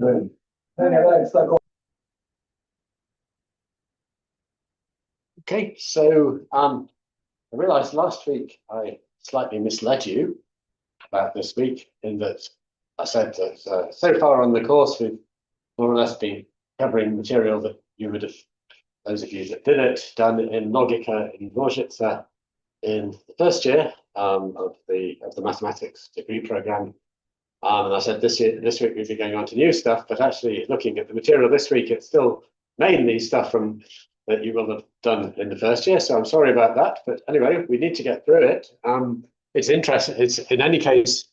doing. Anyway, it's like. Okay, so I realized last week I slightly misled you about this week in that I said that so far on the course we've more or less been covering material that you would have, those of you that did it, done in Logica in Dvořice in the first year of the mathematics degree program. And I said this week we'd be going on to new stuff, but actually looking at the material this week, it's still mainly stuff from that you will have done in the first year. So I'm sorry about that, but anyway, we need to get through it. It's interesting. It's in any case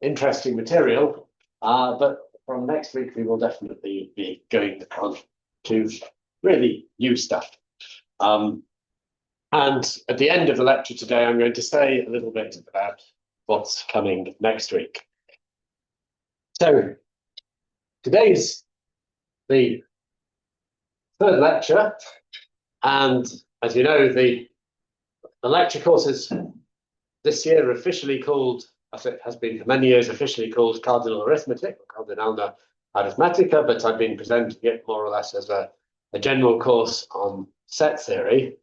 interesting material, but from next week we will definitely be going on to really new stuff. And at the end of the lecture today, I'm going to say a little bit about what's coming next week. So today's the third lecture, and as you know, the lecture courses this year officially called, as it has been for many years, officially called Cardinal Arithmetic, or Cardinal Arithmetica, but I've been presenting it more or less as a general course on set theory.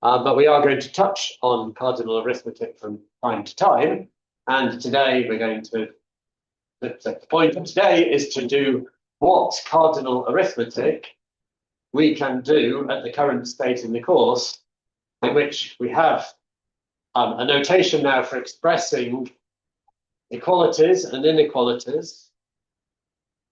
But we are going to touch on Cardinal Arithmetic from time to time, and today we're going to, the point of today is to do what Cardinal Arithmetic we can do at the current state in the course, in which we have a notation now for expressing equalities and inequalities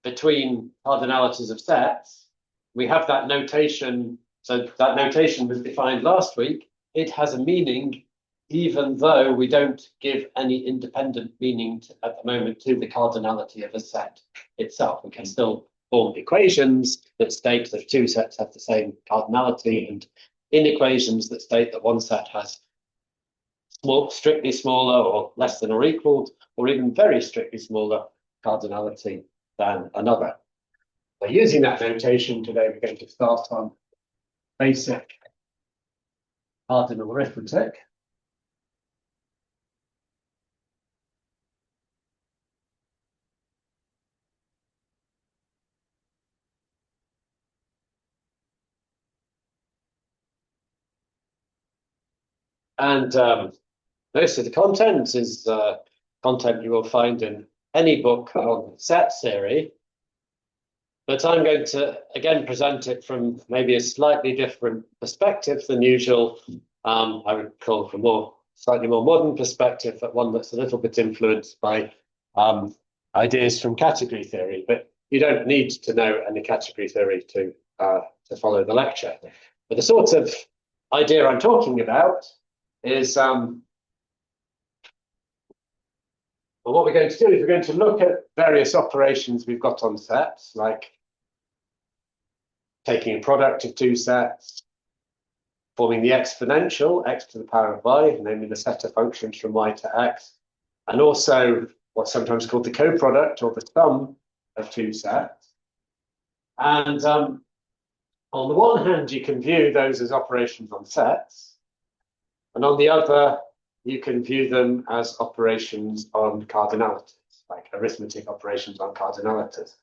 between cardinalities of sets. We have that notation, so that notation was defined last week. It has a meaning, even though we don't give any independent meaning at the moment to the cardinality of a set itself. We can still form equations that state that two sets have the same cardinality, and inequations that state that one set has strictly smaller or less than or equal, or even very strictly smaller cardinality than another. By using that notation today, we're going to start on basic cardinal arithmetic. And most of the content is content you will find in any book on set theory. But I'm going to, again, present it from maybe a slightly different perspective than usual. I would call from slightly more modern perspective, but one that's a little bit influenced by ideas from category theory. But you don't need to know any category theory to follow the lecture. But the sort of idea I'm talking about is well, what we're going to do is we're going to look at various operations we've got on sets, like taking a product of two sets, forming the exponential, x to the power of y, namely the set of functions from y to x, and also what's sometimes called the coproduct, or the sum of two sets. And on the one hand, you can view those as operations on sets, and on the other, you can view them as operations on cardinalities, like arithmetic operations on cardinalities.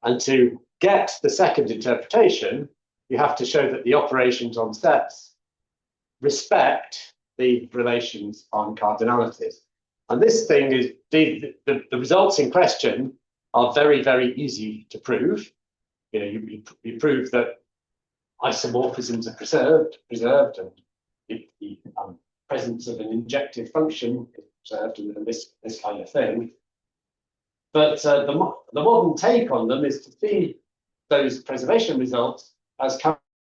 And to get the second interpretation, you have to show that the operations on sets respect the relations on cardinalities. And this thing is, the results in question are very, very easy to prove. You know, you prove that isomorphisms are preserved, and the presence of an injective function is preserved, and this kind of thing. But the modern take on them is to see those preservation results as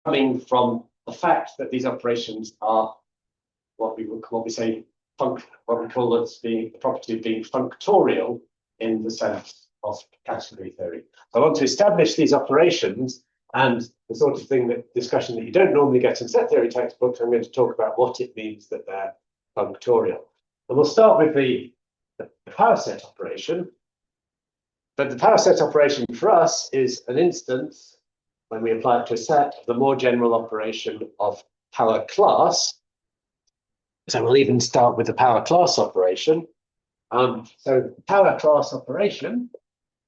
coming from the fact that these operations are what we call the property of being functorial in the sense of category theory. So I want to establish these operations, and the sort of discussion that you don't normally get in set theory textbooks. I'm going to talk about what it means that they're functorial. And we'll start with the Powerset operation. But the Powerset operation for us is an instance, when we apply it to a set, of the more general operation of power class. So we'll even start with the power class operation. So power class operation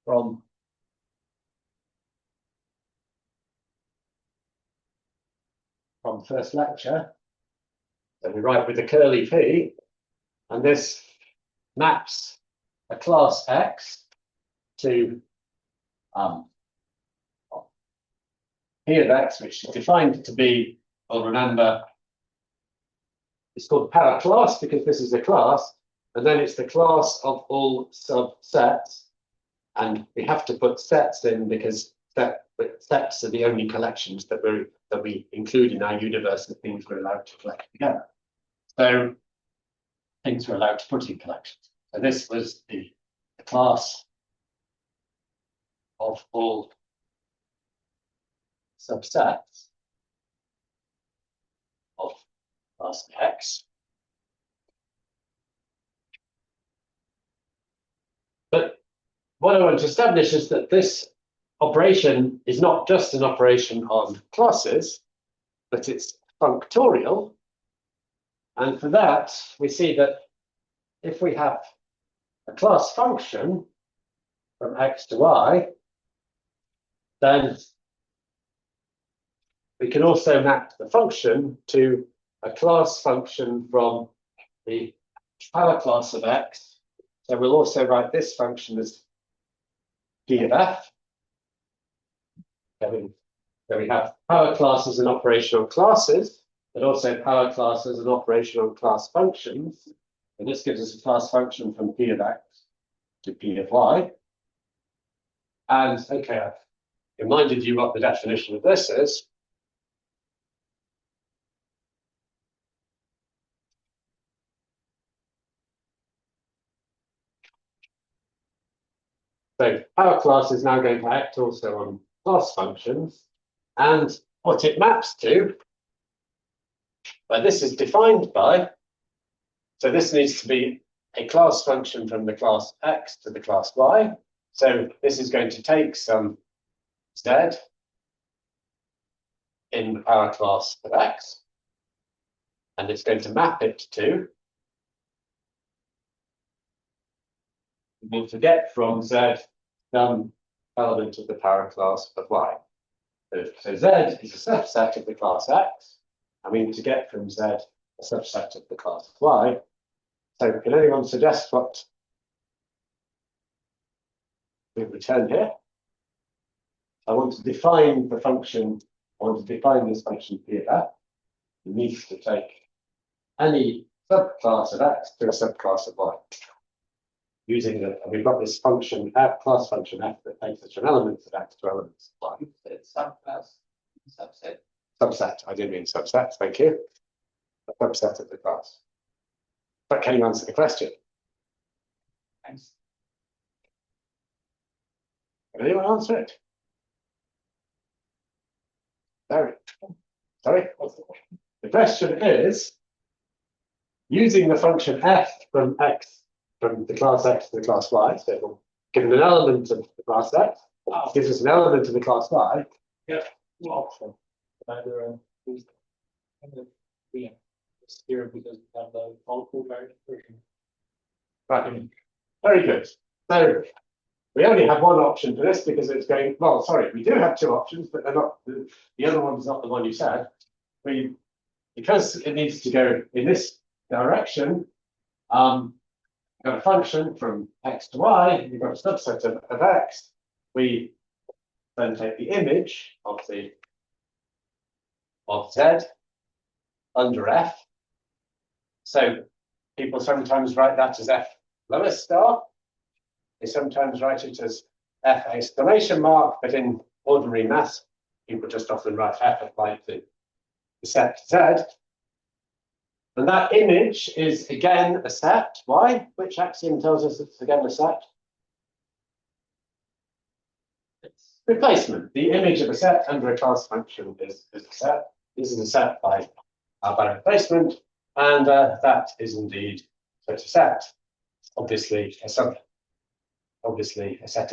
from from the first lecture. So we write with a curly P, and this maps a class X to P of X, which is defined to be, well, remember, it's called power class because this is a class, and then it's the class of all subsets. And we have to put sets in because sets are the only collections that we include in our universe of things we're allowed to collect together. So things we're allowed to put in collections. So this was the class of all subsets of class X. But what I want to establish is that this operation is not just an operation on classes, but it's functorial. And for that, we see that if we have a class function from X to Y, then we can also map the function to a class function from the power class of X. So we'll also write this function as P of F. So we have power class as an operation on classes, but also power class as an operation on class functions. And this gives us a class function from P of X to P of Y. And okay, I've reminded you what the definition of this is. So power class is now going to act also on class functions, and what it maps to, well, this is defined by, so this needs to be a class function from the class X to the class Y. So this is going to take some Z in the power class of X, and it's going to map it to, we'll get from Z some element of the power class of Y. So Z is a subset of the class X, and we need to get from Z a subset of the class Y. So can anyone suggest what we return here? I want to define the function, I want to define this function P of F. It needs to take any subclass of X to a subclass of Y. Using the, and we've got this function F, class function F, that takes us from elements of X to elements of Y. It's subclass, subset. Subset, I did mean subset, thank you. A subset of the class. But can you answer the question? Thanks. Can anyone answer it? Sorry. What's the question? The question is, using the function F from X, from the class X to the class Y, so given an element of the class X, gives us an element of the class Y. Yeah. Well, either here because we have the multiple variant version. Right. Very good. So we only have one option for this because it's going, well, sorry, we do have two options, but they're not, the other one's not the one you said. Because it needs to go in this direction, we've got a function from X to Y, we've got a subset of X, we then take the image of Z under F. So people sometimes write that as F lower star. They sometimes write it as F exclamation mark, but in ordinary maths, people just often write F applied to the set Z. And that image is again a set. Why? Which axiom tells us it's again a set? It's replacement. The image of a set under a class function is a set. This is a set by replacement, and that is indeed such a set. Obviously a set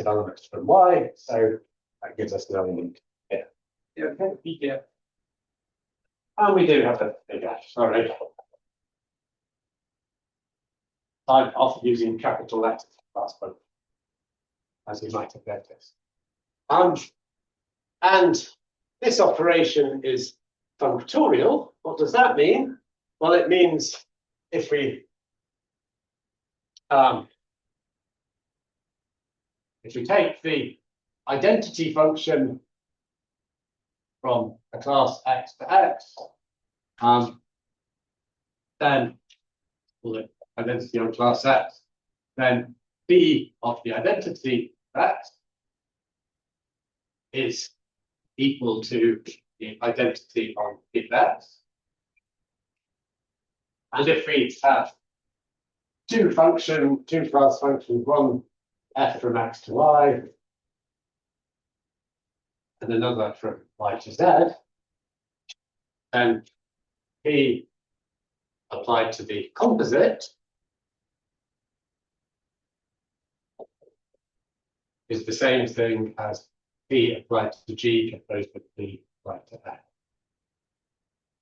of elements from Y, so that gives us an element here. Yeah, okay, yeah. And we do have a big F, sorry. I'm often using capital letters for class function, as you might have noticed. And this operation is functorial. What does that mean? Well, it means if we take the identity function from a class x to x, then call it identity on class x, then b of the identity x is equal to the identity on p of x. And if we have two class functions, one f from x to y, and another from y to z, then p applied to the composite is the same thing as p applied to g composed with p applied to x.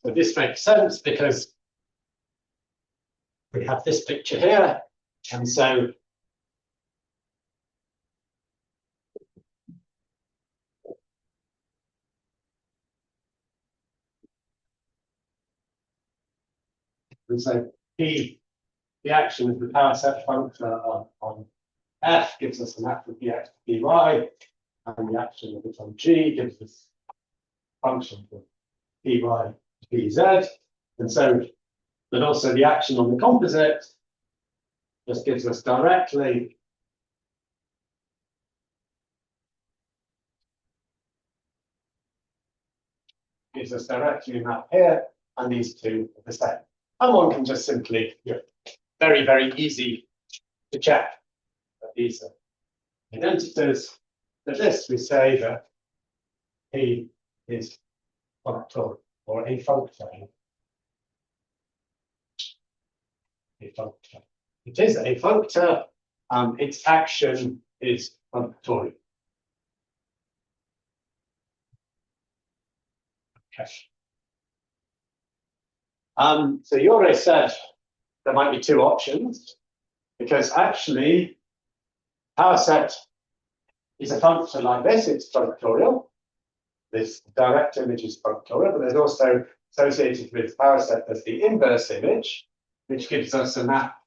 So this makes sense because we have this picture here, and so P, the action of the Powerset function on F gives us an map of Px to Py, and the action of it on G gives us a function of Py to Pz. And so, but also the action on the composite just gives us directly a map here, and these two are the same. And one can just simply, very, very easy to check that these are identities. For this, we say that P is functorial, or a functor. It is a functor, its action is functorial. Okay. So Yore said there might be two options, because actually Powerset is a function like this, it's functorial. This direct image is functorial, but there's also associated with Powerset as the inverse image, which gives us a map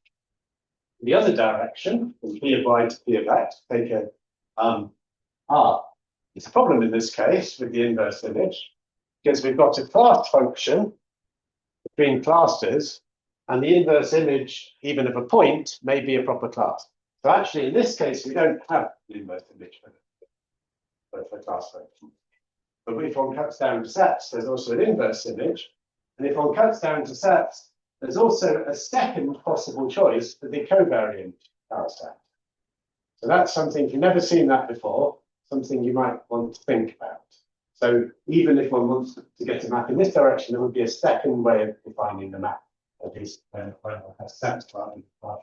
in the other direction, from P of y to P of x. Take a R. There's a problem in this case with the inverse image, because we've got a class function between classes, and the inverse image, even of a point, may be a proper class. So actually, in this case, we don't have the inverse image for class function. But if one cuts down to sets, there's also an inverse image. And if one cuts down to sets, there's also a second possible choice for the covariant Powerset. So that's something, you've never seen that before, something you might want to think about. So even if one wants to get a map in this direction, there would be a second way of defining the map, at least when one has sets. But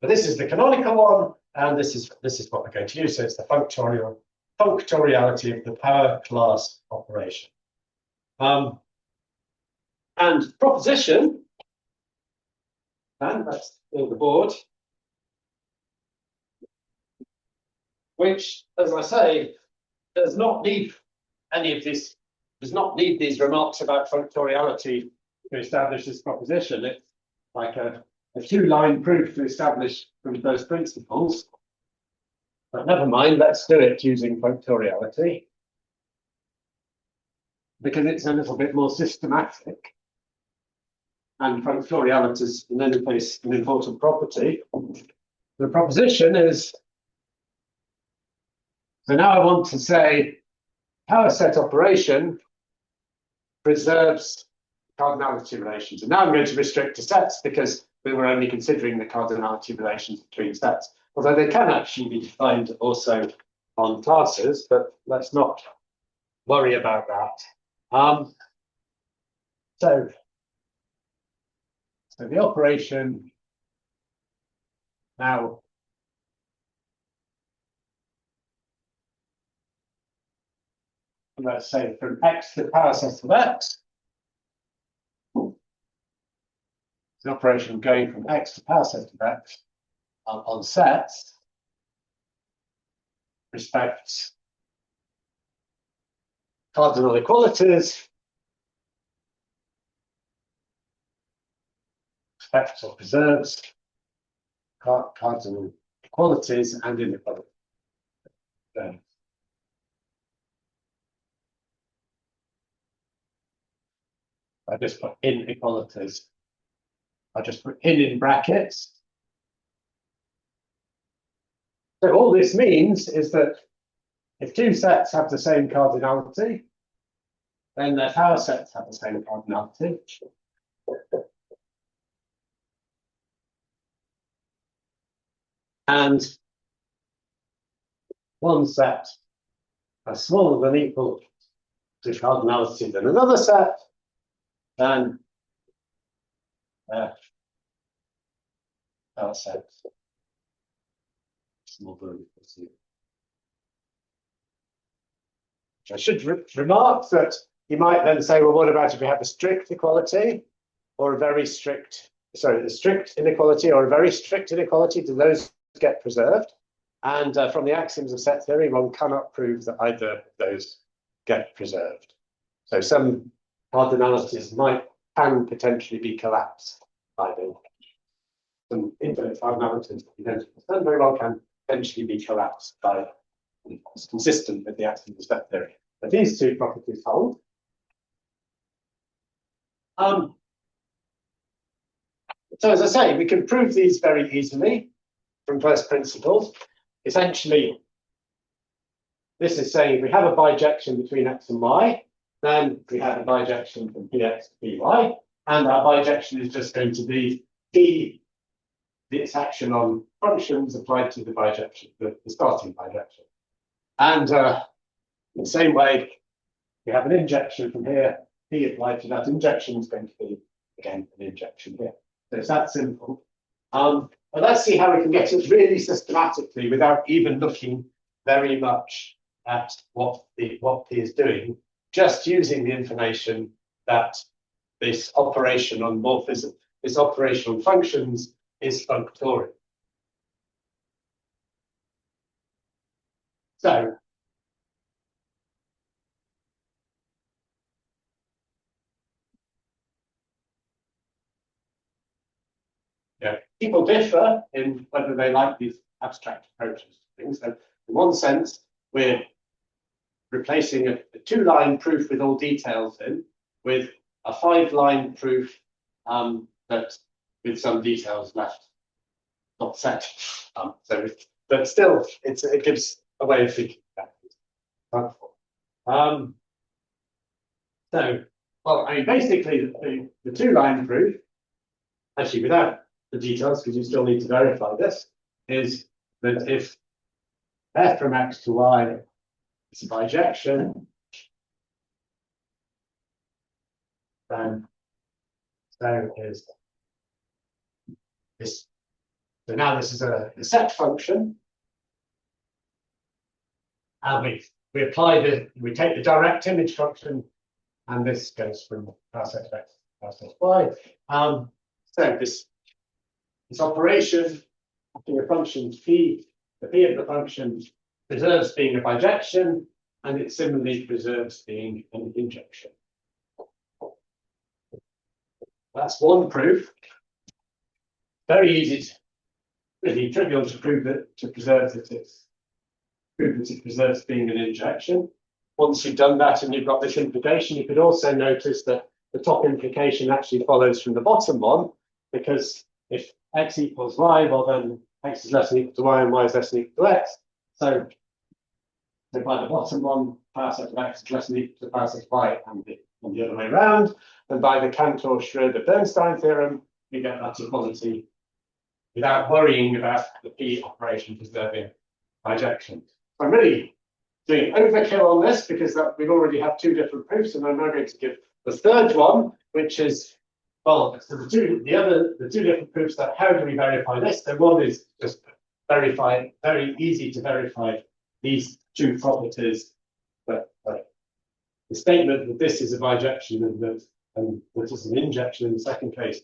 this is the canonical one, and this is what we're going to use. So it's the functoriality of the power class operation. And proposition, and that's on the board, which, as I say, does not need any of this, does not need these remarks about functoriality to establish this proposition. It's like a two-line proof to establish from those principles. But never mind, let's do it using functoriality, because it's a little bit more systematic. And functoriality is, in any case, an important property. The proposition is, so now I want to say Powerset operation preserves cardinality relations. And now I'm going to restrict to sets because we were only considering the cardinality relations between sets, although they can actually be defined also on classes, but let's not worry about that. So the operation now let's say from x to the power set of x. It's an operation going from x to power set of x on sets respects cardinal equalities respects or preserves cardinal equalities and inequalities. I just put inequalities. I just put in brackets. So all this means is that if two sets have the same cardinality, then their power sets have the same cardinality. And one set is smaller than equal to cardinality than another set, then power set smaller than equal to. I should remark that you might then say, well, what about if we have a strict equality or a very strict, sorry, a strict inequality or a very strict inequality? Do those get preserved? And from the axioms of set theory, one cannot prove that either of those get preserved. So some cardinalities can potentially be collapsed by them. Some infinite cardinalities that you don't understand very well can potentially be collapsed by. It's consistent with the axioms of set theory. But these two properties hold. So as I say, we can prove these very easily from first principles. Essentially, this is saying if we have a bijection between x and y, then we have a bijection from px to py, and our bijection is just going to be this action on functions applied to the bijection, the starting bijection. And in the same way, we have an injection from here, p applied to that injection is going to be, again, an injection here. So it's that simple. But let's see how we can get it really systematically without even looking very much at what p is doing, just using the information that this operation on morphism, this operation on functions is functorial. So yeah, people differ in whether they like these abstract approaches to things. So in one sense, we're replacing a 2-line proof with all details in with a 5-line proof that with some details left not set. But still, it gives a way of thinking about it. So, well, I mean, basically, the 2-line proof, actually, without the details, because you still need to verify this, is that if f from x to y is a bijection, then so is this. So now this is a set function, and we apply we take the direct image function, and this goes from power set of x to power set of y. So this operation, after a function p, the p of the function preserves being a bijection, and it similarly preserves being an injection. That's one proof. Very easy, really trivial to prove that, to preserve that it preserves being an injection. Once you've done that and you've got this implication, you could also notice that the top implication actually follows from the bottom one, because if x equals y, well then x is less than equal to y and y is less than equal to x. So by the bottom one, power set of x is less than equal to the power set of y, and the other way around. And by the Cantor-Schroeder-Bernstein theorem, we get that equality without worrying about the p operation preserving bijection. I'm really doing overkill on this because we've already had 2 different proofs, and I'm now going to give the third one, which is, well, so the two different proofs that how do we verify this? So one is just verify, very easy to verify these 2 properties, but the statement that this is a bijection and that is an injection in the second case.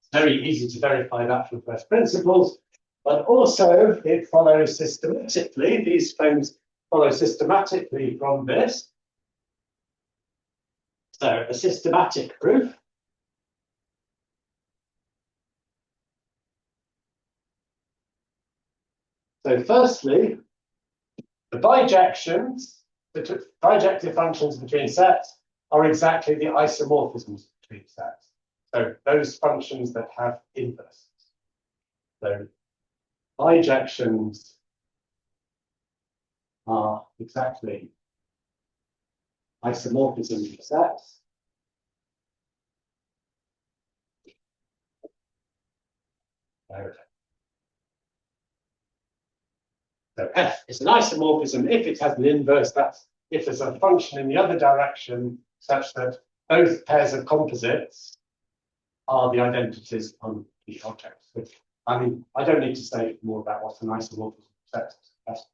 It's very easy to verify that from first principles, but also it follows systematically, these claims follow systematically from this. So a systematic proof So firstly, the bijections, the bijective functions between sets are exactly the isomorphisms between sets. So those functions that have inverses. So bijections are exactly isomorphisms of sets. So f is an isomorphism if it has an inverse. That's if there's a function in the other direction such that both pairs of composites are the identities on the objects. I mean, I don't need to say more about what an isomorphism set is.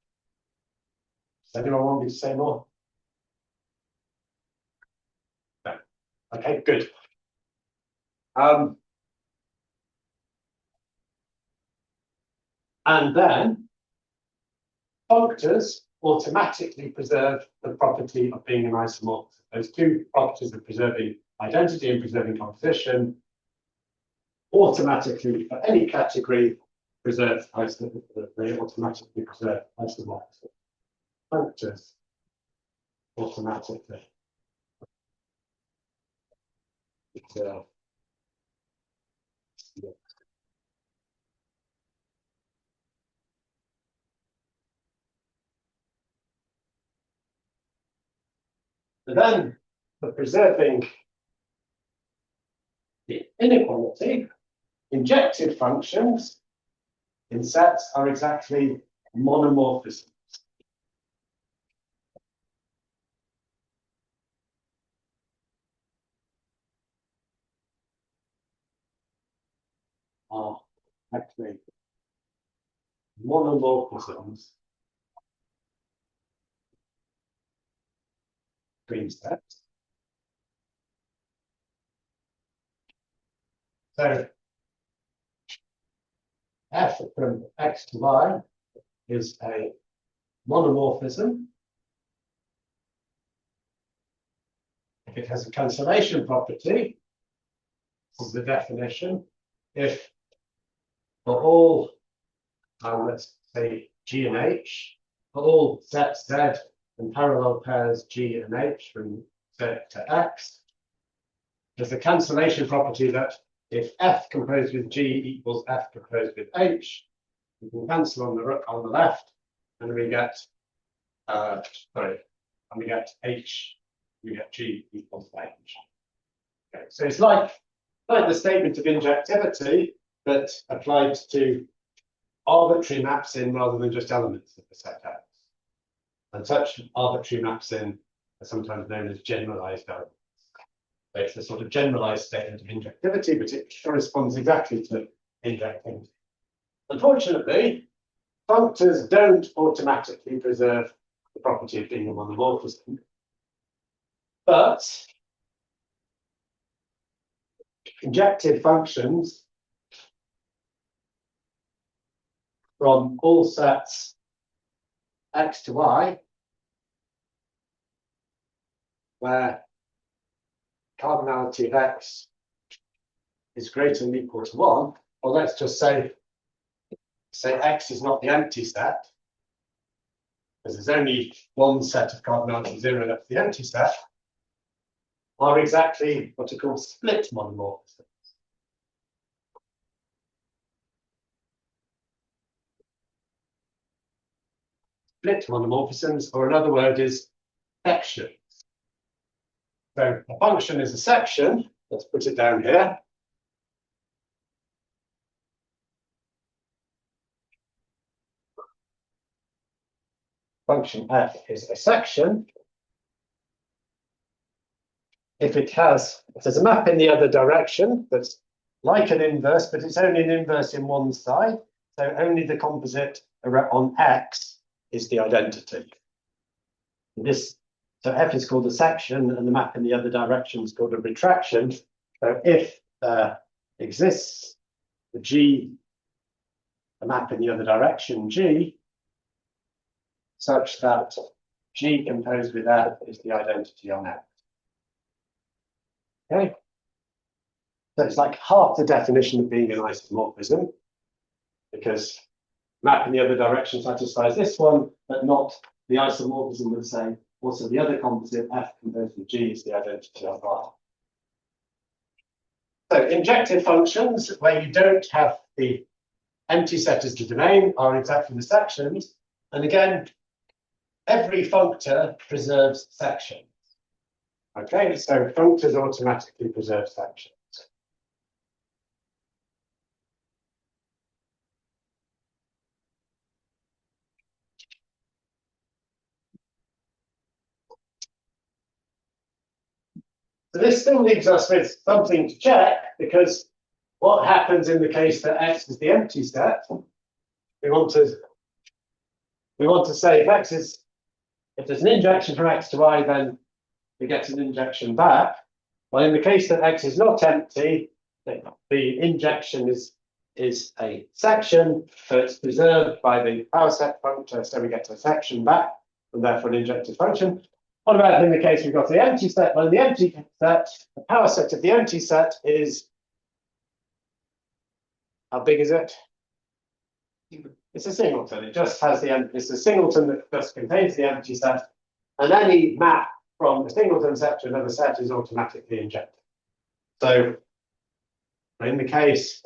Does anyone want me to say more? No. Okay, good. And then functors automatically preserve the property of being an isomorphism. Those two properties of preserving identity and preserving composition automatically, for any category, preserve they automatically preserve isomorphism. Functors automatically preserve. And then for preserving the inequality, injective functions in sets are exactly monomorphisms. Are actually monomorphisms between sets. So f from x to y is a monomorphism if it has a cancellation property. This is the definition. If for all, let's say G and H, for all sets Z and parallel pairs G and H from Z to X, there's a cancellation property that if F composed with G equals F composed with H, we can cancel on the left, and we get we get H, we get G equals H. Okay, so it's like the statement of injectivity, but applied to arbitrary maps in rather than just elements of the set X. And such arbitrary maps in are sometimes known as generalised elements. So it's a sort of generalised statement of injectivity, but it corresponds exactly to injectivity. Unfortunately, functors don't automatically preserve the property of being a monomorphism, but injective functions from all sets x to y, where cardinality of x is greater than or equal to 1, or let's just say x is not the empty set, because there's only one set of cardinality 0 and that's the empty set, are exactly what are called split monomorphisms. Split monomorphisms, or another word is sections. So a function is a section. Let's put it down here. Function f is a section if there's a map in the other direction that's like an inverse, but it's only an inverse in one side. So only the composite on x is the identity. So f is called a section, and the map in the other direction is called a retraction. So if there exists a map in the other direction, G, such that G composed with F is the identity on F. Okay. So it's like half the definition of being an isomorphism, because map in the other direction satisfies this one, but not the isomorphism would say also the other composite F composed with G is the identity of R. So injective functions where you don't have the empty set as the domain are exactly the sections. And again, every functor preserves sections. Okay, so functors automatically preserve sections. So this still leaves us with something to check, because what happens in the case that X is the empty set? We want to say if there's an injection from X to Y, then we get an injection back. Well, in the case that X is not empty, the injection is a section, so it's preserved by the Powerset functor, so we get a section back, and therefore an injective function. What about in the case we've got the empty set? Well, in the empty set, the power set of the empty set is, how big is it? It's a singleton. It just has it's a singleton that just contains the empty set, and any map from a singleton set to another set is automatically injected. So in the case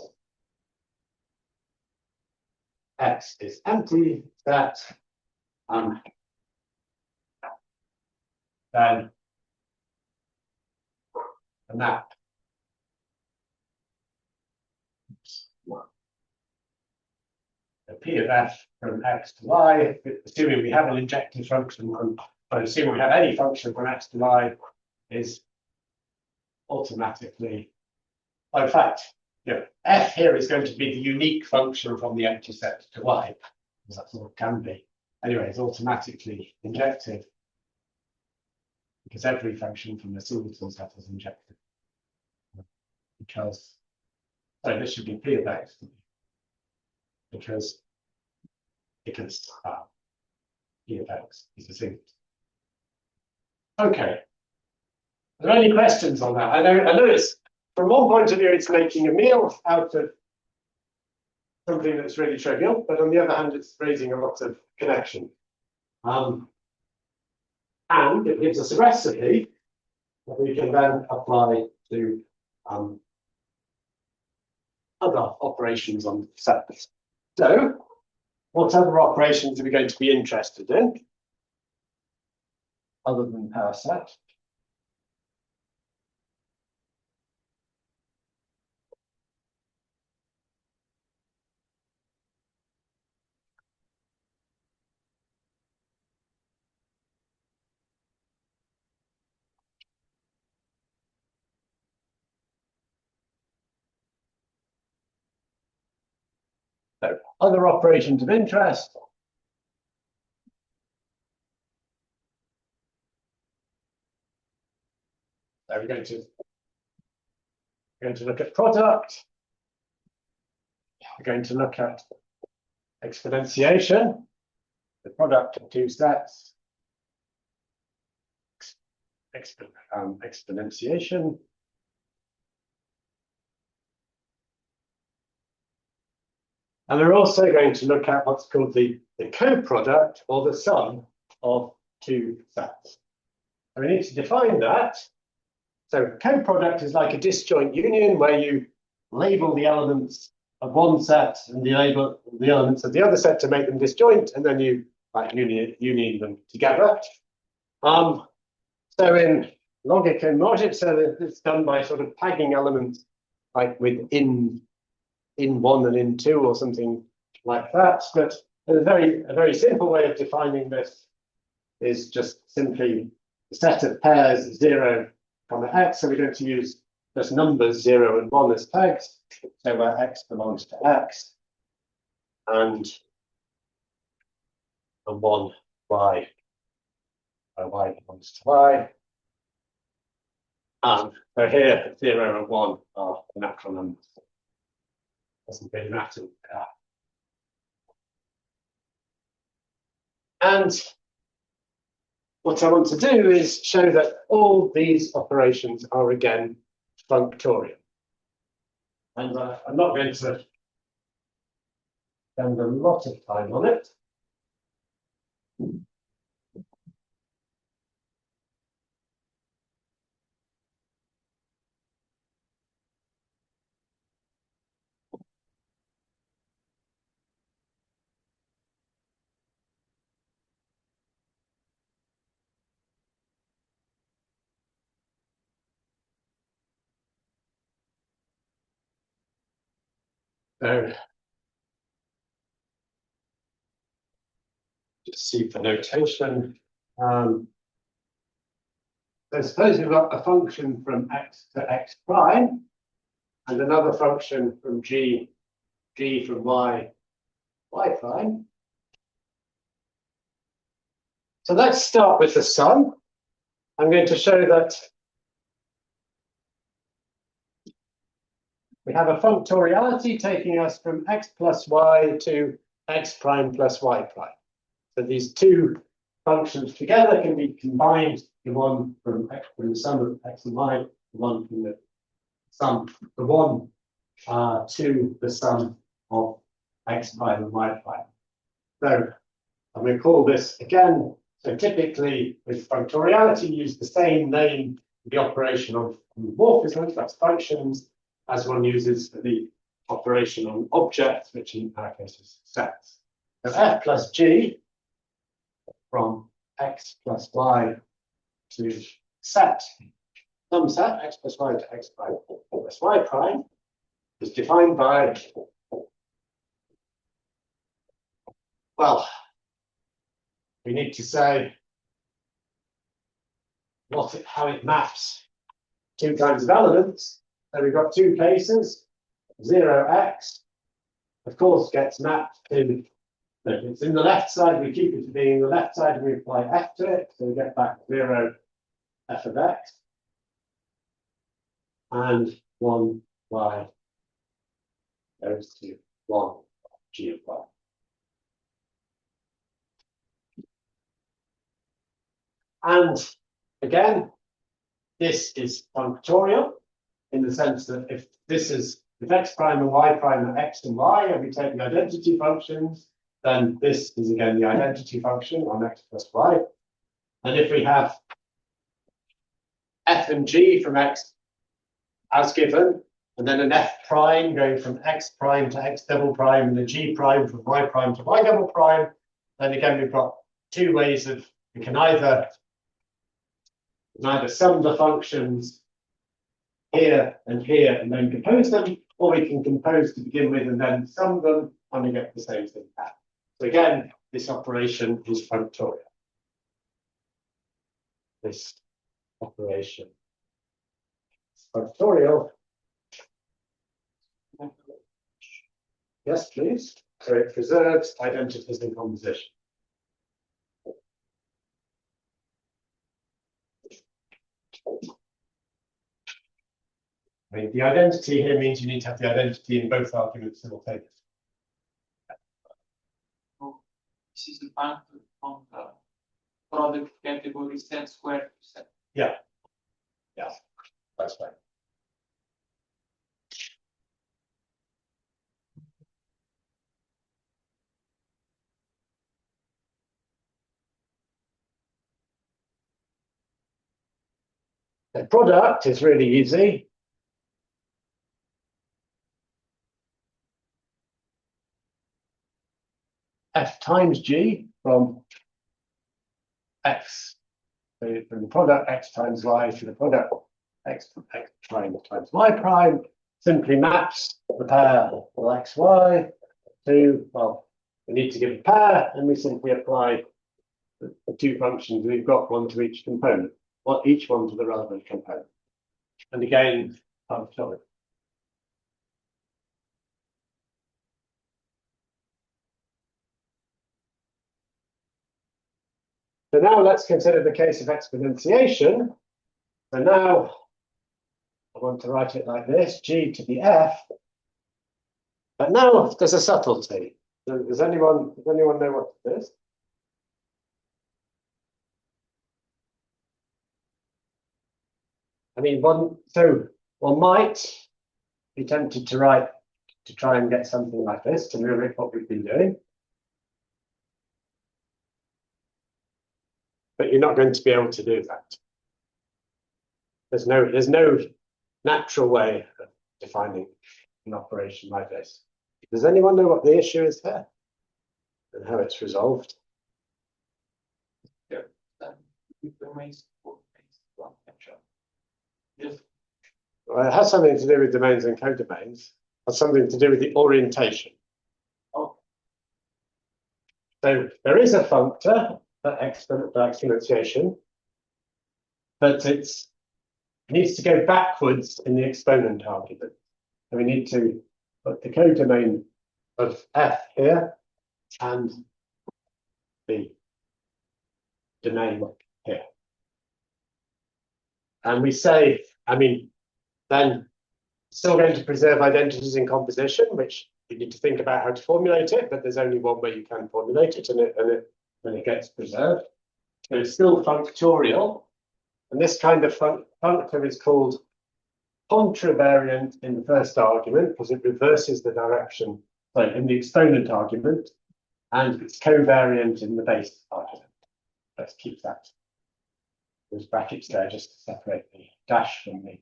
X is empty set, then the map the P of F from X to Y, assuming we have an injective function but assuming we have any function from X to Y, is automatically, well, in fact, F here is going to be the unique function from the empty set to Y, because that's all it can be. Anyway, it's automatically injected, because every function from the singleton set is injected. Because, so this should be P of X, because P of X is a singleton. Okay. Are there any questions on that? I know it's, from one point of view, it's making a meal out of something that's really trivial, but on the other hand, it's raising a lot of connection. And it gives us a recipe that we can then apply to other operations on sets. So, what other operations are we going to be interested in, other than Powerset? So, other operations of interest. So we're going to look at product. We're going to look at exponentiation, the product of two sets. Exponentiation. And we're also going to look at what's called the coproduct, or the sum of two sets. And we need to define that. So coproduct is like a disjoint union where you label the elements of one set and you label the elements of the other set to make them disjoint, and then you union them together. So in logic and logic, so it's done by sort of tagging elements like with in one and in two or something like that. But a very simple way of defining this is just simply the set of pairs 0, x. So we're going to use just numbers 0 and 1 as tags. So where x belongs to x and 1 y, where y belongs to y. And so here 0 and 1 are the natural numbers. Doesn't really matter. And what I want to do is show that all these operations are again functorial. And I'm not going to spend a lot of time on it. So, just see for notation. So suppose we've got a function from x to x prime, and another function from g from y prime. So let's start with the sum. I'm going to show that we have a functoriality taking us from x plus y to x prime plus y prime. So these two functions together can be combined, the one from the sum of x and y, the one from the sum, the one to the sum of x prime and y prime. So I'm going to call this again. So typically with functoriality, use the same name for the operation of morphisms, that's functions, as one uses for the operation on objects, which in our case is sets. So f plus g from x plus y to set, some set x plus y to x prime plus y prime is defined by, well, we need to say how it maps two kinds of elements. So we've got two cases. 0x, of course, gets mapped to, if it's in the left side, we keep it to being in the left side and we apply f to it. So we get back 0 f of x. And 1 y goes to 1 g of y. And again, this is functorial in the sense that if x prime and y prime are x and y, and we take the identity functions, then this is again the identity function on x plus y. And if we have f and g from x as given, and then an f prime going from x prime to x double prime, and a g prime from y prime to y double prime, then again we've got two ways of, we can either sum the functions here and then compose them, or we can compose to begin with and then sum them, and we get the same thing back. So again, this operation is functorial. This operation is functorial. Yes, please. So it preserves identities in composition. I mean, the identity here means you need to have the identity in both arguments simultaneously. So this is the function from the product category set square to set. Yeah. Yeah, that's right. The product is really easy. F times G from X, so from the product X times Y to the product X prime times Y prime simply maps the pair of XY to, well, we need to give a pair and we simply apply the two functions we've got, one to each component, each one to the relevant component. And again, I'm sorry. So now let's consider the case of exponentiation. So now I want to write it like this, g to the f. But now there's a subtlety. Does anyone know what it is? I mean, one might be tempted to write to try and get something like this, to mimic what we've been doing. But you're not going to be able to do that. There's no natural way of defining an operation like this. Does anyone know what the issue is there and how it's resolved? Well, it has something to do with domains and codomains. It has something to do with the orientation. Oh. So there is a functor for exponentiation, but it needs to go backwards in the exponent argument. So we need to put the codomain of f here and the domain here. And we say, then still going to preserve identities in composition, which you need to think about how to formulate it, but there's only one way you can formulate it, and it gets preserved. So it's still functorial, and this kind of functor is called contravariant in the first argument because it reverses the direction, sorry, in the exponent argument, and it's covariant in the base argument. Let's keep that. There's brackets there just to separate the dash from the.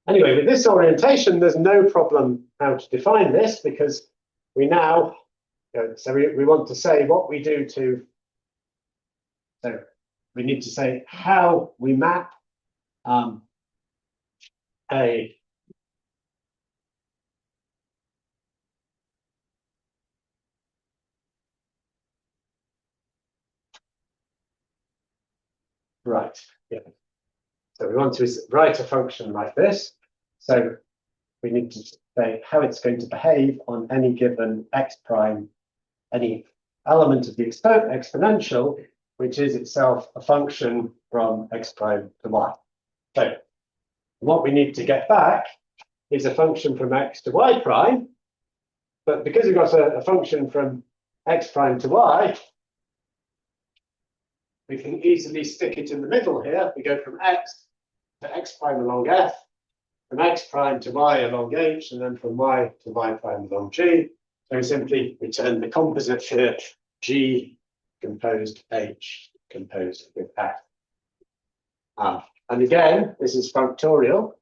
Anyway, with this orientation, there's no problem how to define this because we now, so we want to say what we do to, so we need to say how we map a right, yeah. So we want to write a function like this. So we need to say how it's going to behave on any given x prime, any element of the exponential, which is itself a function from x prime to y. So what we need to get back is a function from x to y prime. But because we've got a function from x prime to y, we can easily stick it in the middle here. We go from x to x prime along f, from x prime to y along h, and then from y to y prime along g. So we simply return the composite here, g composed h composed with f. And again, this is functorial.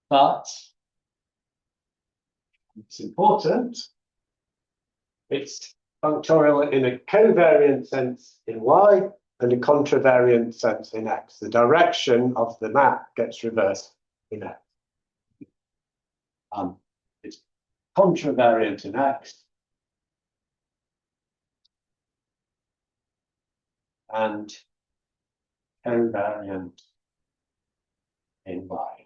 But it's important. It's functorial in a covariant sense in y and a contravariant sense in x. The direction of the map gets reversed in x. It's contravariant in x and covariant in y.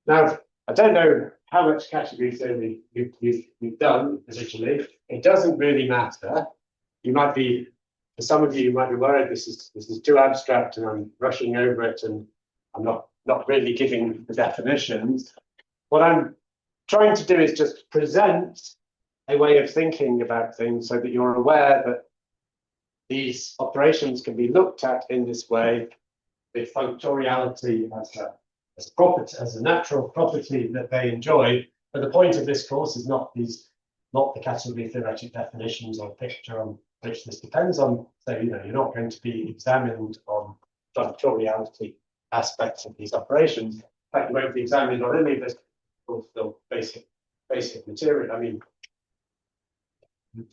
Now, I don't know how much category theory you've done originally. It doesn't really matter. You might be, for some of you, you might be worried this is too abstract and I'm rushing over it and I'm not really giving the definitions. What I'm trying to do is just present a way of thinking about things so that you're aware that these operations can be looked at in this way with functoriality as a natural property that they enjoy. But the point of this course is not the category theoretic definitions or picture on which this depends on. So you're not going to be examined on functoriality aspects of these operations. In fact, you won't be examined on any of this still basic material.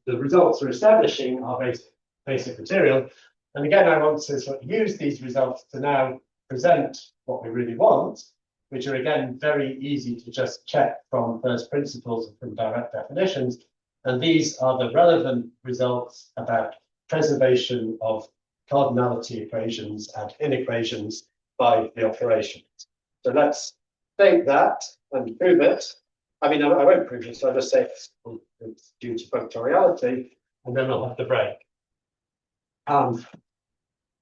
The results we're establishing are basic material. And again, I want to sort of use these results to now present what we really want, which are again very easy to just check from first principles and from direct definitions. And these are the relevant results about preservation of cardinality equations and inequations by the operations. So let's take that and prove it. I won't prove it, so I'll just say it's due to functoriality, and then I'll have the break. So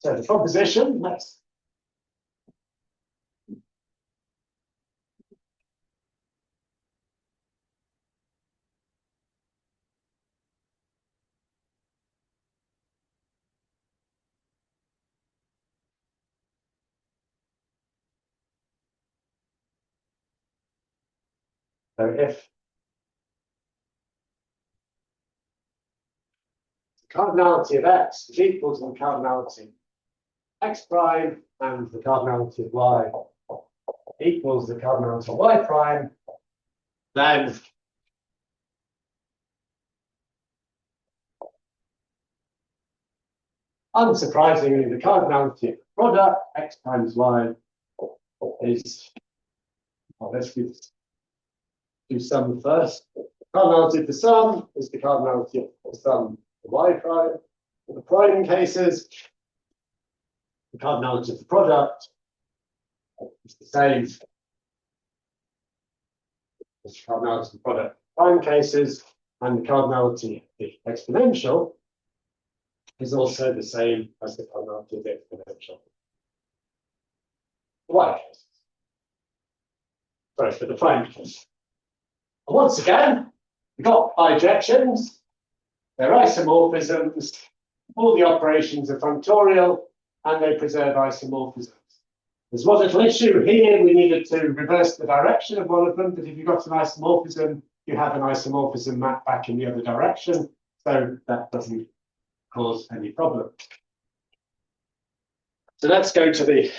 the proposition, let's So if the cardinality of x is equal to the cardinality of x prime and the cardinality of y equals the cardinality of y prime, then unsurprisingly, the cardinality of the product x times y is, well, let's do sum first. Cardinality of the sum is the cardinality of the sum of y prime. For the prime cases, the cardinality of the product is the same as the cardinality of the product prime cases, and the cardinality of the exponential is also the same as the cardinality of the exponential for y cases. Sorry, for the prime case. And once again, we've got bijections, they're isomorphisms, all the operations are functorial, and they preserve isomorphisms. There's one little issue here, we needed to reverse the direction of one of them, but if you've got an isomorphism, you have an isomorphism map back in the other direction, so that doesn't cause any problem. So let's go to the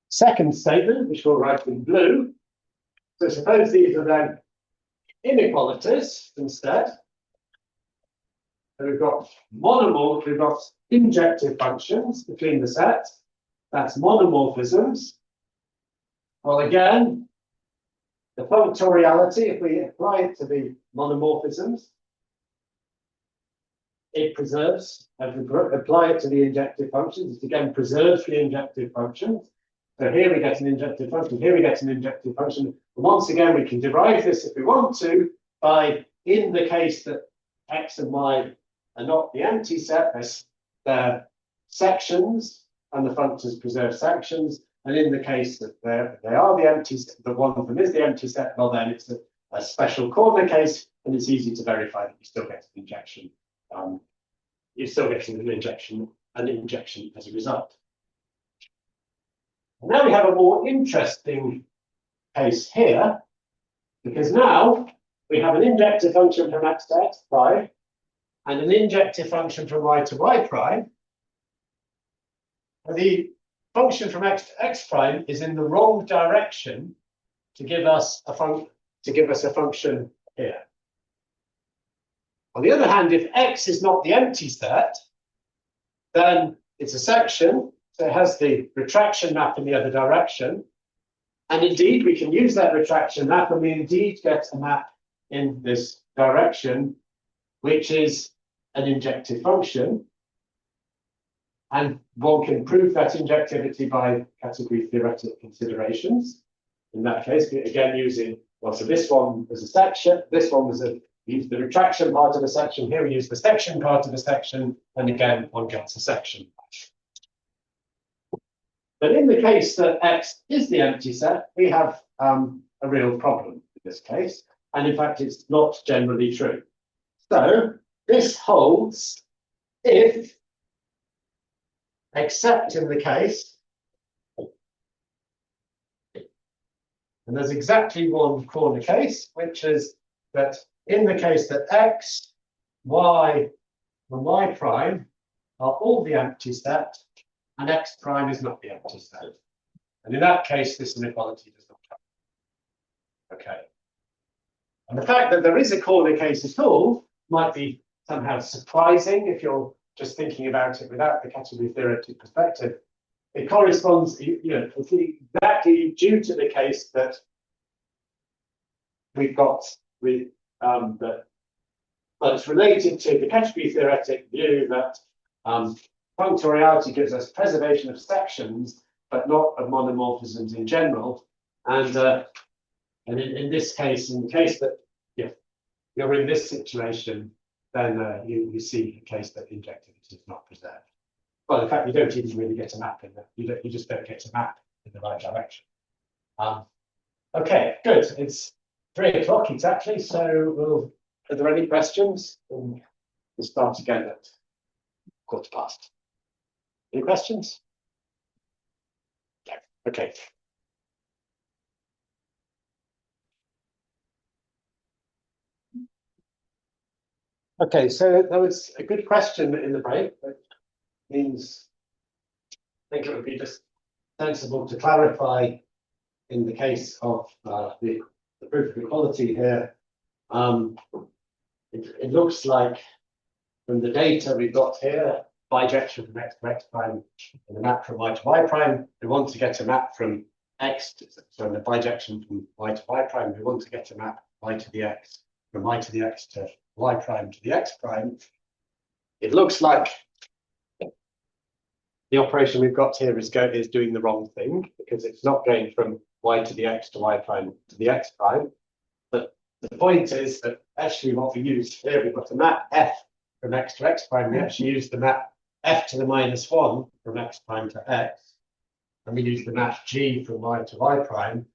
second statement, which we'll write in blue. So suppose these are then inequalities instead. So we've got monomorph, we've got injective functions between the sets. That's monomorphisms. Well, again, the functoriality, if we apply it to the monomorphisms, it preserves, and we apply it to the injective functions, it again preserves the injective functions. So here we get an injective function, here we get an injective function. And once again, we can derive this if we want to by, in the case that x and y are not the empty set, they're sections, and the functions preserve sections. And in the case that they are the empty set, the one of them is the empty set, well then it's a special corner case, and it's easy to verify that you still get an injection. You're still getting an injection as a result. Now we have a more interesting case here, because now we have an injective function from x to x prime and an injective function from y to y prime. And the function from x to x prime is in the wrong direction to give us a function here. On the other hand, if x is not the empty set, then it's a section, so it has the retraction map in the other direction. And indeed, we can use that retraction map, and we indeed get a map in this direction, which is an injective function. And one can prove that injectivity by category theoretic considerations. In that case, again, using, well, so this one was a section, this one was we used the retraction part of a section, here we use the section part of a section, and again, one gets a section. But in the case that x is the empty set, we have a real problem in this case, and in fact, it's not generally true. So this holds if, except in the case, and there's exactly one corner case, which is that in the case that x, y, and y prime are all the empty set, and x prime is not the empty set. And in that case, this inequality does not count. Okay. And the fact that there is a corner case at all might be somehow surprising if you're just thinking about it without the category theoretic perspective. It corresponds, it's exactly due to the case that we've got that, well, it's related to the category theoretic view that functoriality gives us preservation of sections, but not of monomorphisms in general. And in this case, in the case that you're in this situation, then you see a case that injectivity is not preserved. Well, in fact, you don't even really get a map in there. You just don't get a map in the right direction. Okay, good. It's 3 o'clock exactly. So are there any questions? We'll start again at 1:15. Any questions? No. Okay. Okay, so there was a good question in the break, that means I think it would be just sensible to clarify in the case of the proof of equality here. It looks like from the data we've got here, bijection from x to x prime and the map from y to y prime, we want to get a map from x to, so the bijection from y to y prime, we want to get a map y to the x, from y to the x to y prime to the x prime. It looks like the operation we've got here is doing the wrong thing, because it's not going from y to the x to y prime to the x prime. But the point is that actually what we use here, we've got a map f from x to x prime. We actually use the map f to the -1 from x prime to x. And we use the map g from y to y prime.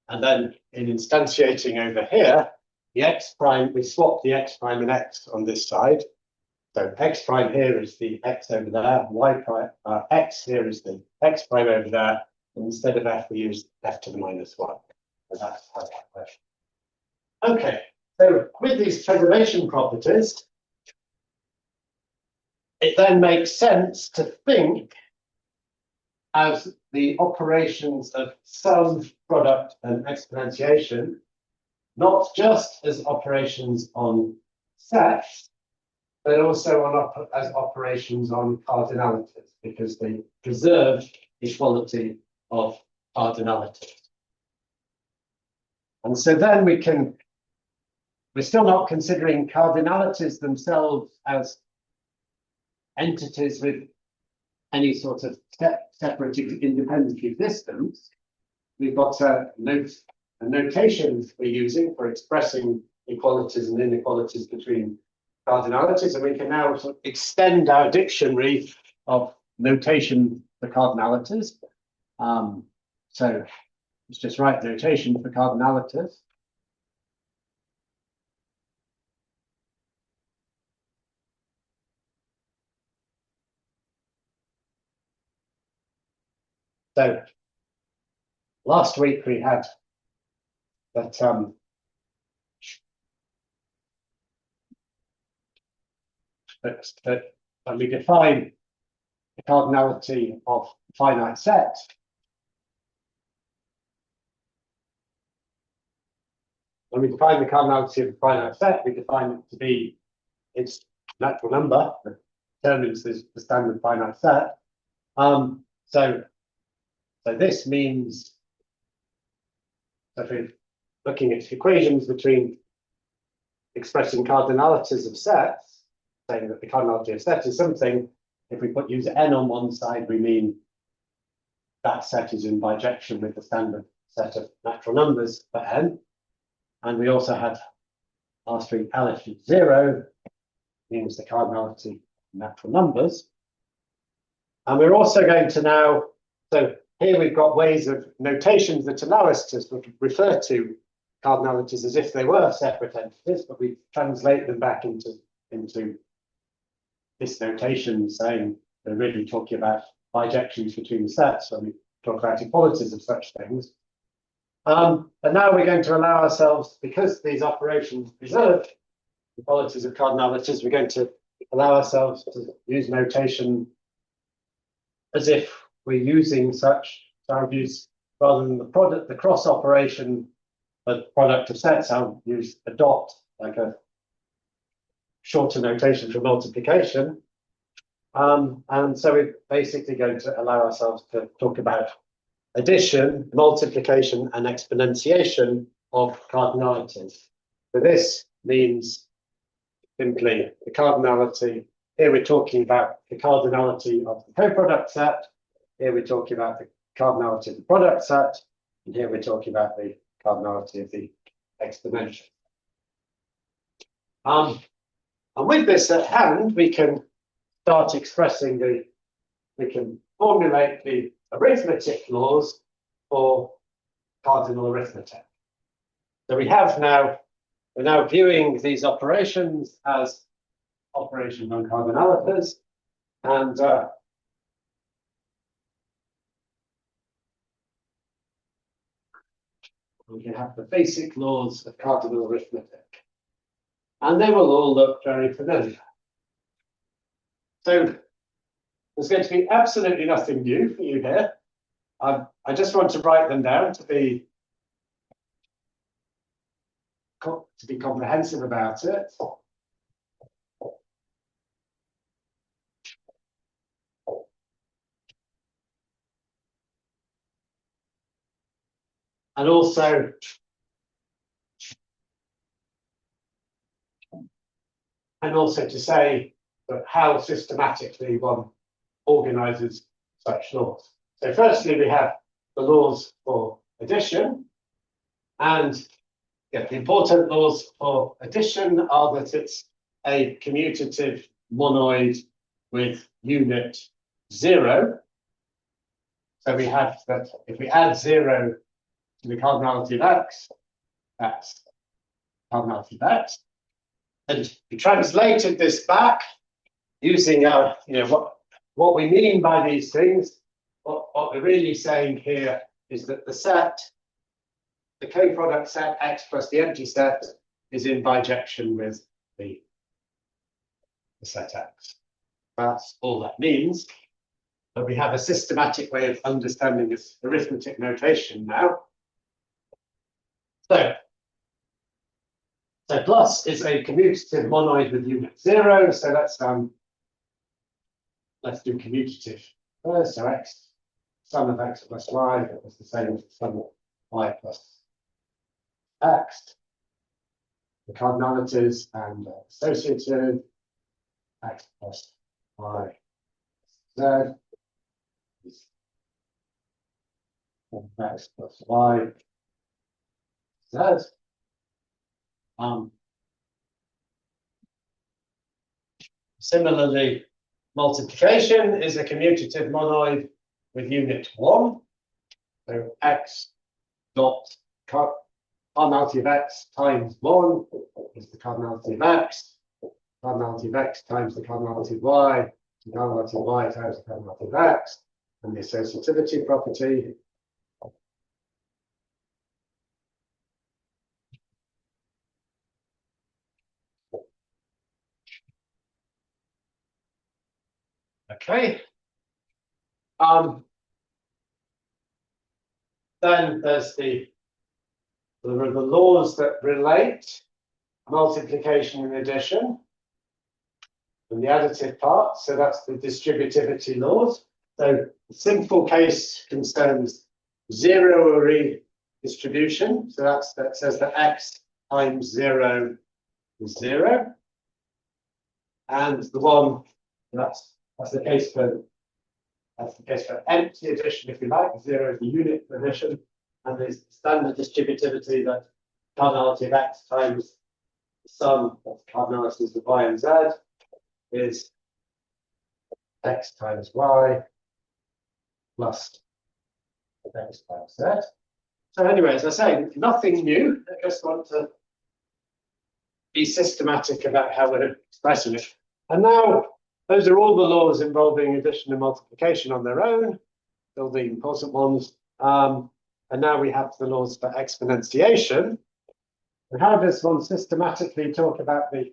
And then in instantiating over here, the x prime, we swap the x prime and x on this side. So x prime here is the x over there, y prime, x here is the x prime over there, and instead of f, we use f to the -1. So that's how that works. Okay, so with these preservation properties, it then makes sense to think as the operations of sum, product, and exponentiation, not just as operations on sets, but also on as operations on cardinalities, because they preserve equality of cardinalities. And so then we're still not considering cardinalities themselves as entities with any sort of separate independent existence. We've got a notation we're using for expressing equalities and inequalities between cardinalities, and we can now sort of extend our dictionary of notation for cardinalities. So let's just write notation for cardinalities. So last week we had that when we define the cardinality of a finite set, when we define the cardinality of a finite set, we define it to be its natural number that determines the standard finite set. So this means that we're looking at equations between expressing cardinalities of sets, saying that the cardinality of set is something. If we use n on one side, we mean that set is in bijection with the standard set of natural numbers for n. And we also had last week L equals 0 means the cardinality of natural numbers. And we're also going to now, so here we've got ways of notations that allow us to sort of refer to cardinalities as if they were separate entities, but we translate them back into this notation, saying we're really talking about bijections between sets when we talk about equalities of such things. And now we're going to allow ourselves, because these operations preserve equalities of cardinalities, we're going to allow ourselves to use notation as if we're using such. So I'll use, rather than the cross operation, but product of sets, I'll use a dot, like a shorter notation for multiplication. And so we're basically going to allow ourselves to talk about addition, multiplication, and exponentiation of cardinalities. So this means simply the cardinality. Here we're talking about the cardinality of the coproduct set. Here we're talking about the cardinality of the product set. And here we're talking about the cardinality of the exponential. And with this at hand, we can start expressing we can formulate the arithmetic laws for cardinal arithmetic. So we're now viewing these operations as operations on cardinalities, and we can have the basic laws of cardinal arithmetic. and they will all look very familiar. So there's going to be absolutely nothing new for you here. I just want to write them down to be comprehensive about it. And also to say that how systematically one organizes such laws. So firstly, we have the laws for addition, and the important laws for addition are that it's a commutative monoid with unit 0. So we have that if we add 0 to the cardinality of x, that's cardinality of x. And we translated this back using our, what we mean by these things. What we're really saying here is that the set, the coproduct set x plus the empty set, is in bijection with the set x. That's all that means. But we have a systematic way of understanding this arithmetic notation now. So plus is a commutative monoid with unit 0. So let's do commutative first. So x, sum of x plus y is the same as the sum of y plus x. The cardinalities and associated x plus y z is x plus y z. Similarly, multiplication is a commutative monoid with unit 1. So x dot cardinality of x times 1 is the cardinality of x. Cardinality of x times the cardinality of y. The cardinality of y times the cardinality of x. And the associativity property. Okay. Then there's the laws that relate multiplication and addition and the additive part. So that's the distributivity laws. So the simple case concerns zero distribution. So that says that x times 0 is 0. And the one that's the case for empty addition, if you like. 0 is the unit for addition, and there's standard distributivity that cardinality of x times the sum of cardinalities of y and z is x times y plus x times z. So anyway, as I say, nothing new. I just want to be systematic about how we're expressing it. And now, those are all the laws involving addition and multiplication on their own, all the important ones. And now we have the laws for exponentiation. And how does one systematically talk about the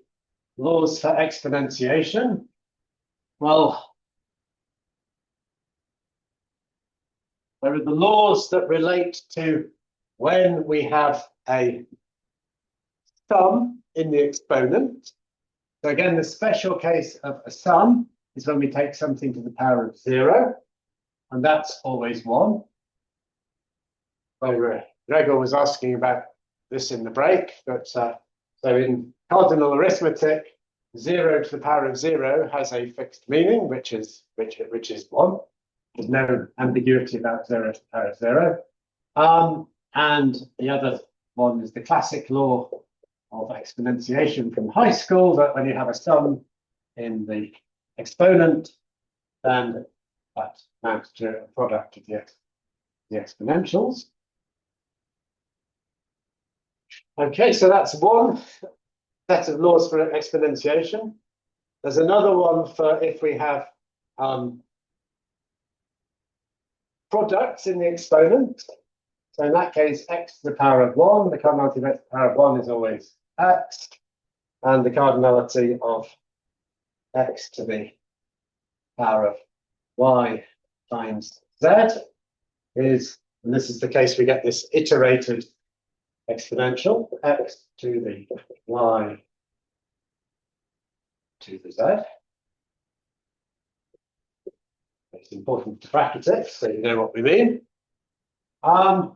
laws for exponentiation? Well, there are the laws that relate to when we have a sum in the exponent. So again, the special case of a sum is when we take something to the power of 0, and that's always 1. Well, Gregor was asking about this in the break, but so in cardinal arithmetic, 0 to the power of 0 has a fixed meaning, which is 1. There's no ambiguity about 0 to the power of 0. And the other one is the classic law of exponentiation from high school, that when you have a sum in the exponent, then that amounts to a product of the exponentials. Okay, so that's one set of laws for exponentiation. There's another one for if we have products in the exponent. So in that case, x to the power of 1, the cardinality of x to the power of 1 is always x. and the cardinality of x to the power of y times z is, and this is the case, we get this iterated exponential, x to the y to the z. It's important to bracket it so you know what we mean. And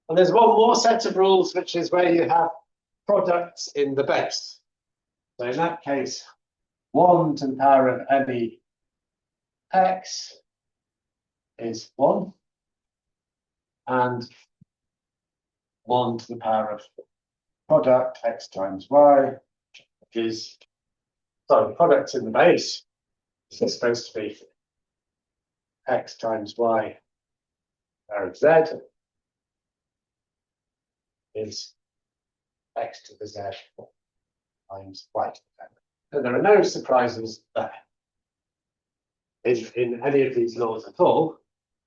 there's one more set of rules, which is where you have products in the base. So in that case, 1 to the power of any x is 1, and 1 to the power of product x times y is, sorry, product in the base is supposed to be x times y power of z is x to the z times y to the z. So there are no surprises there in any of these laws at all.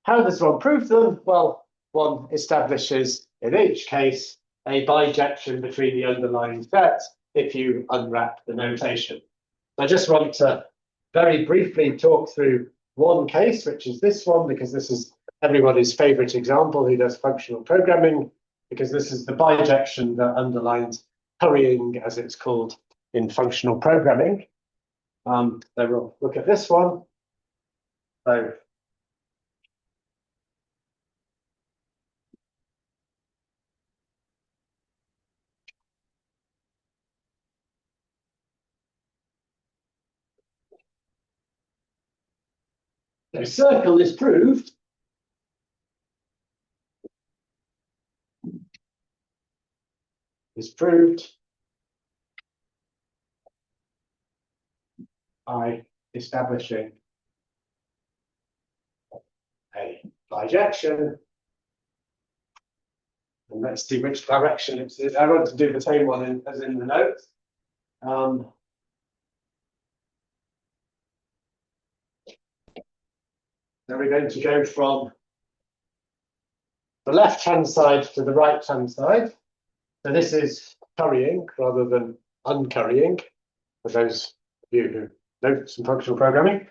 How does one prove them? Well, one establishes in each case a bijection between the underlying sets if you unwrap the notation. I just want to very briefly talk through one case, which is this one, because this is everybody's favorite example who does functional programming, because this is the bijection that underlines hurrying, as it's called in functional programming. So we'll look at this one. So the circle is proved by establishing a bijection. And let's see which direction it's in. I want to do the same one as in the notes. Then we're going to go from the left-hand side to the right-hand side. So this is currying rather than uncurrying, for those of you who know some functional programming.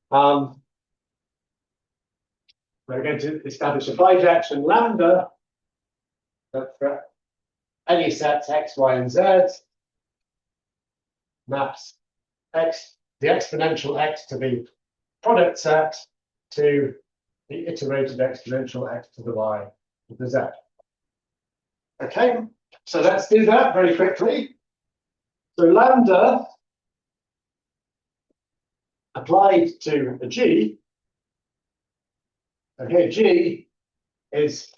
We're going to establish a bijection lambda that for any sets x, y, and z maps x, the exponential x to the product set to the iterated exponential x to the y to the z. Okay, so let's do that very quickly. So lambda applied to a g. Okay, g is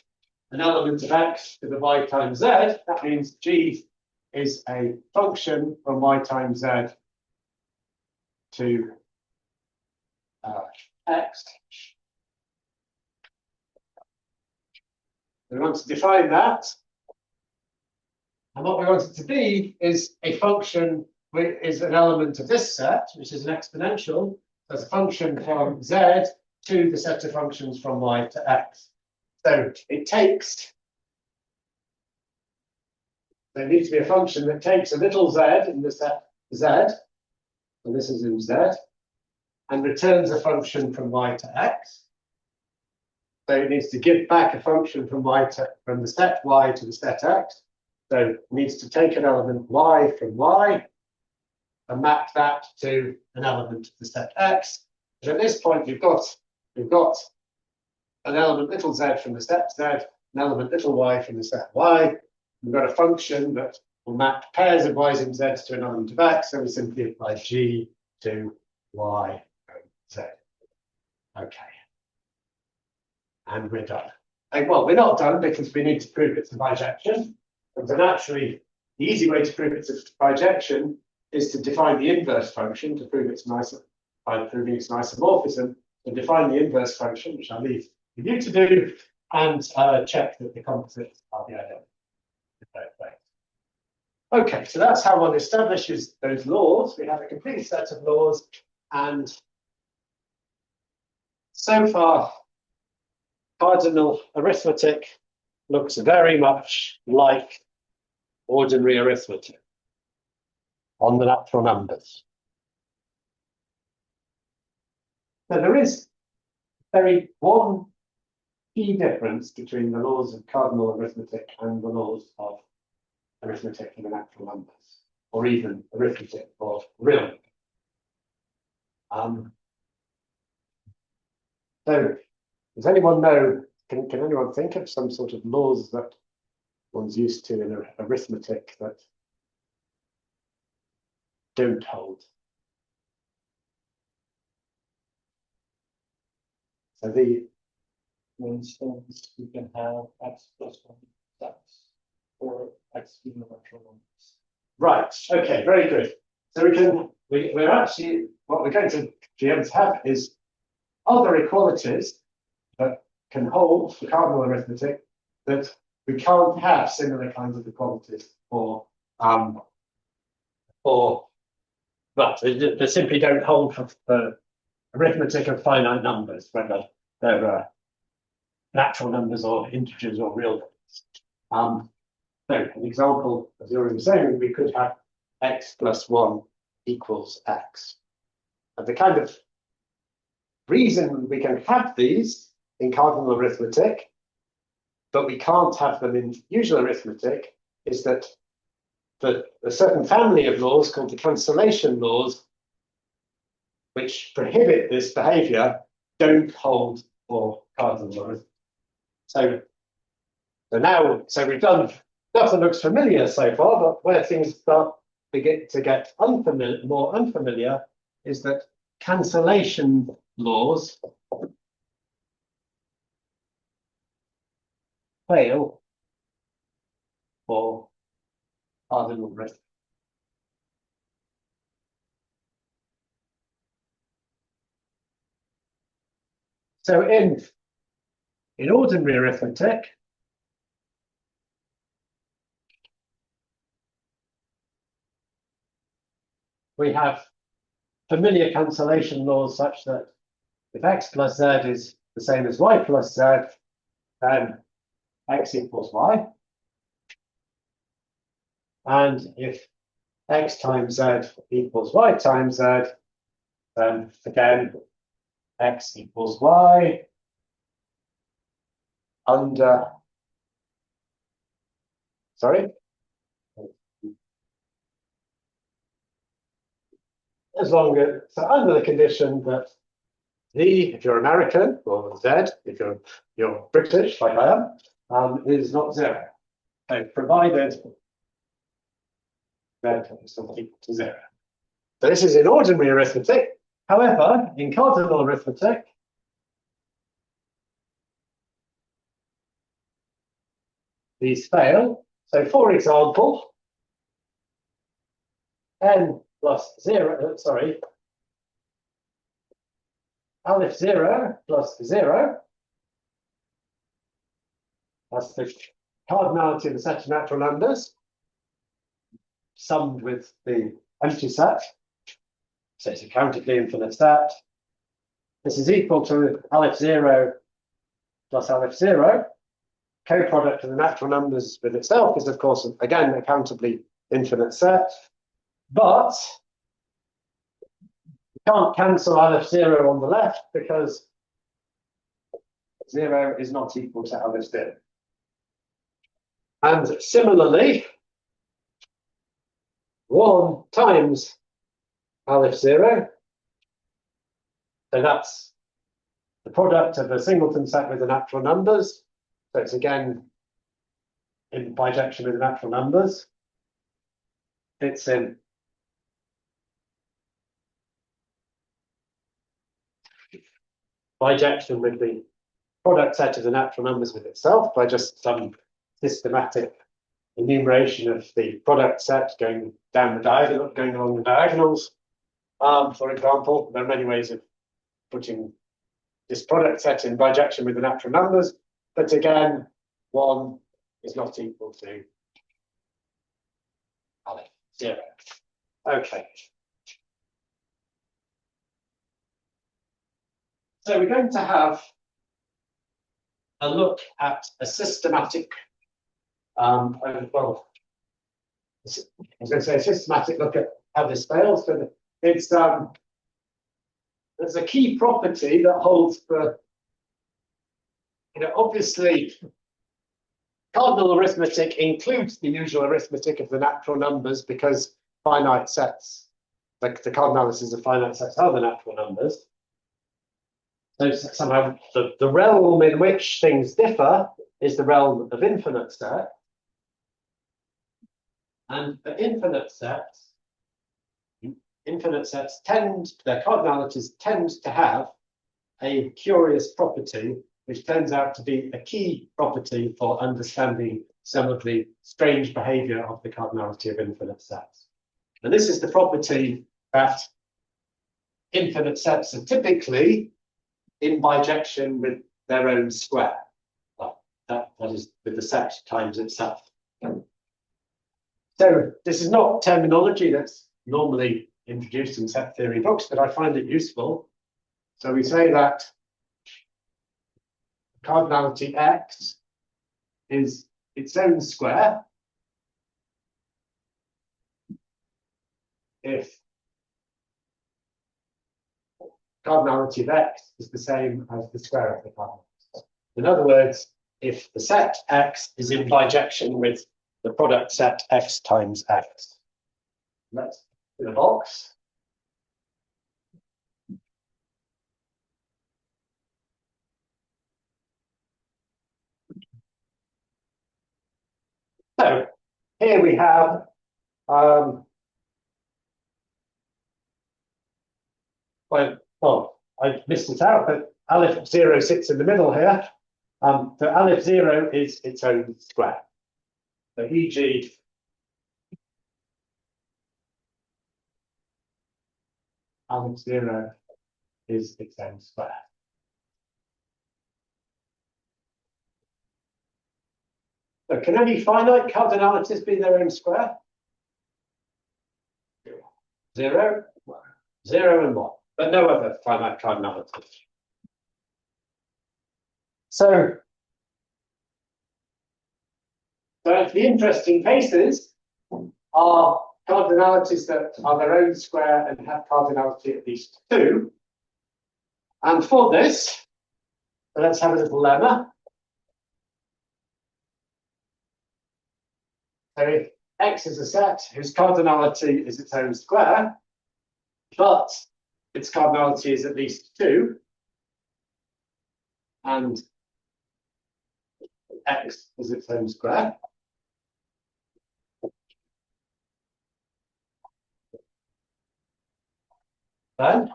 an element of x to the y times z. That means g is a function from y times z to x. We want to define that. And what we want it to be is a function which is an element of this set, which is an exponential, as a function from z to the set of functions from y to x. So it takes, there needs to be a function that takes a little z in the set z, and this is in z, and returns a function from y to x. So it needs to give back a function from the set y to the set x. So it needs to take an element y from y and map that to an element of the set x. But at this point, we've got an element little z from the set z, an element little y from the set y. We've got a function that will map pairs of y's and z's to an element of x. So we simply apply g to y and z. Okay. And we're done. Well, we're not done because we need to prove it's a bijection. And so naturally, the easy way to prove it's a bijection is to define the inverse function to prove it's by proving it's an isomorphism. So define the inverse function, which I'll leave for you to do, and check that the composites are the identical. Okay, so that's how one establishes those laws. We have a complete set of laws, and so far, cardinal arithmetic looks very much like ordinary arithmetic. on the natural numbers. So there is one key difference between the laws of cardinal arithmetic and the laws of arithmetic for the natural numbers, or even arithmetic for real numbers. So does anyone know, can anyone think of some sort of laws that one's used to in arithmetic that don't hold? So For instance, you can have x plus 1 x or x in the natural numbers. right, okay, very good. So we're actually, what we're going to be able to have is other equalities that can hold for cardinal arithmetic that we can't have similar kinds of equalities for but they simply don't hold for arithmetic of finite numbers, whether they're natural numbers or integers or real numbers. So an example, as you were saying, we could have x plus 1 equals x. And the kind of reason we can have these in cardinal arithmetic, but we can't have them in usual arithmetic, is that a certain family of laws called the cancellation laws, which prohibit this behavior, don't hold for cardinal arithmetic. So we've done stuff that looks familiar so far, but where things start to get more unfamiliar is that cancellation laws fail for cardinal arithmetic. So in ordinary arithmetic, we have familiar cancellation laws such that if x plus z is the same as y plus z, then x equals y. And if x times z equals y times z, then again, x equals y under, sorry? As long as, so under the condition that z, if you're American, or z, if you're British, like I am, is not 0. So provided z is not equal to 0. So this is in ordinary arithmetic. However, in cardinal arithmetic, these fail. So for example, n plus 0, aleph 0 plus 0, that's the cardinality of the set of natural numbers, summed with the empty set. So it's a countably infinite set. This is equal to aleph 0 plus aleph 0. Coproduct of the natural numbers with itself is, of course, again, a countably infinite set. But you can't cancel aleph 0 on the left because 0 is not equal to aleph 0. And similarly, 1 times aleph 0, so that's the product of a singleton set with the natural numbers. So it's again in bijection with the natural numbers. It's in bijection with the product set of the natural numbers with itself by just some systematic enumeration of the product set going down the diagonal, going along the diagonals. For example, there are many ways of putting this product set in bijection with the natural numbers, but again, 1 is not equal to aleph 0. Okay. So we're going to have a look at a systematic, well, I was going to say a systematic look at how this fails, but it's there's a key property that holds for, obviously, cardinal arithmetic includes the usual arithmetic of the natural numbers because finite sets, like the cardinalities of finite sets, are the natural numbers. So somehow the realm in which things differ is the realm of infinite sets. And for infinite sets their cardinalities tend to have a curious property, which turns out to be a key property for understanding some of the strange behavior of the cardinality of infinite sets. And this is the property that infinite sets are typically in bijection with their own square. That is with the set times itself. So this is not terminology that's normally introduced in set theory books, but I find it useful. So we say that cardinality x is its own square if cardinality of x is the same as the square of the cardinality. In other words, if the set x is in bijection with the product set x times x. Let's do a box. So here we have well, I missed it out, but aleph 0 sits in the middle here. So aleph 0 is its own square. So e.g., aleph 0 is its own square. So can any finite cardinalities be their own square? 0, 0 and 1, but no other finite cardinalities. So the interesting cases are cardinalities that are their own square and have cardinality at least 2. And for this, let's have a little lemma. So if X is a set whose cardinality is its own square, but its cardinality is at least 2, and X is its own square, then,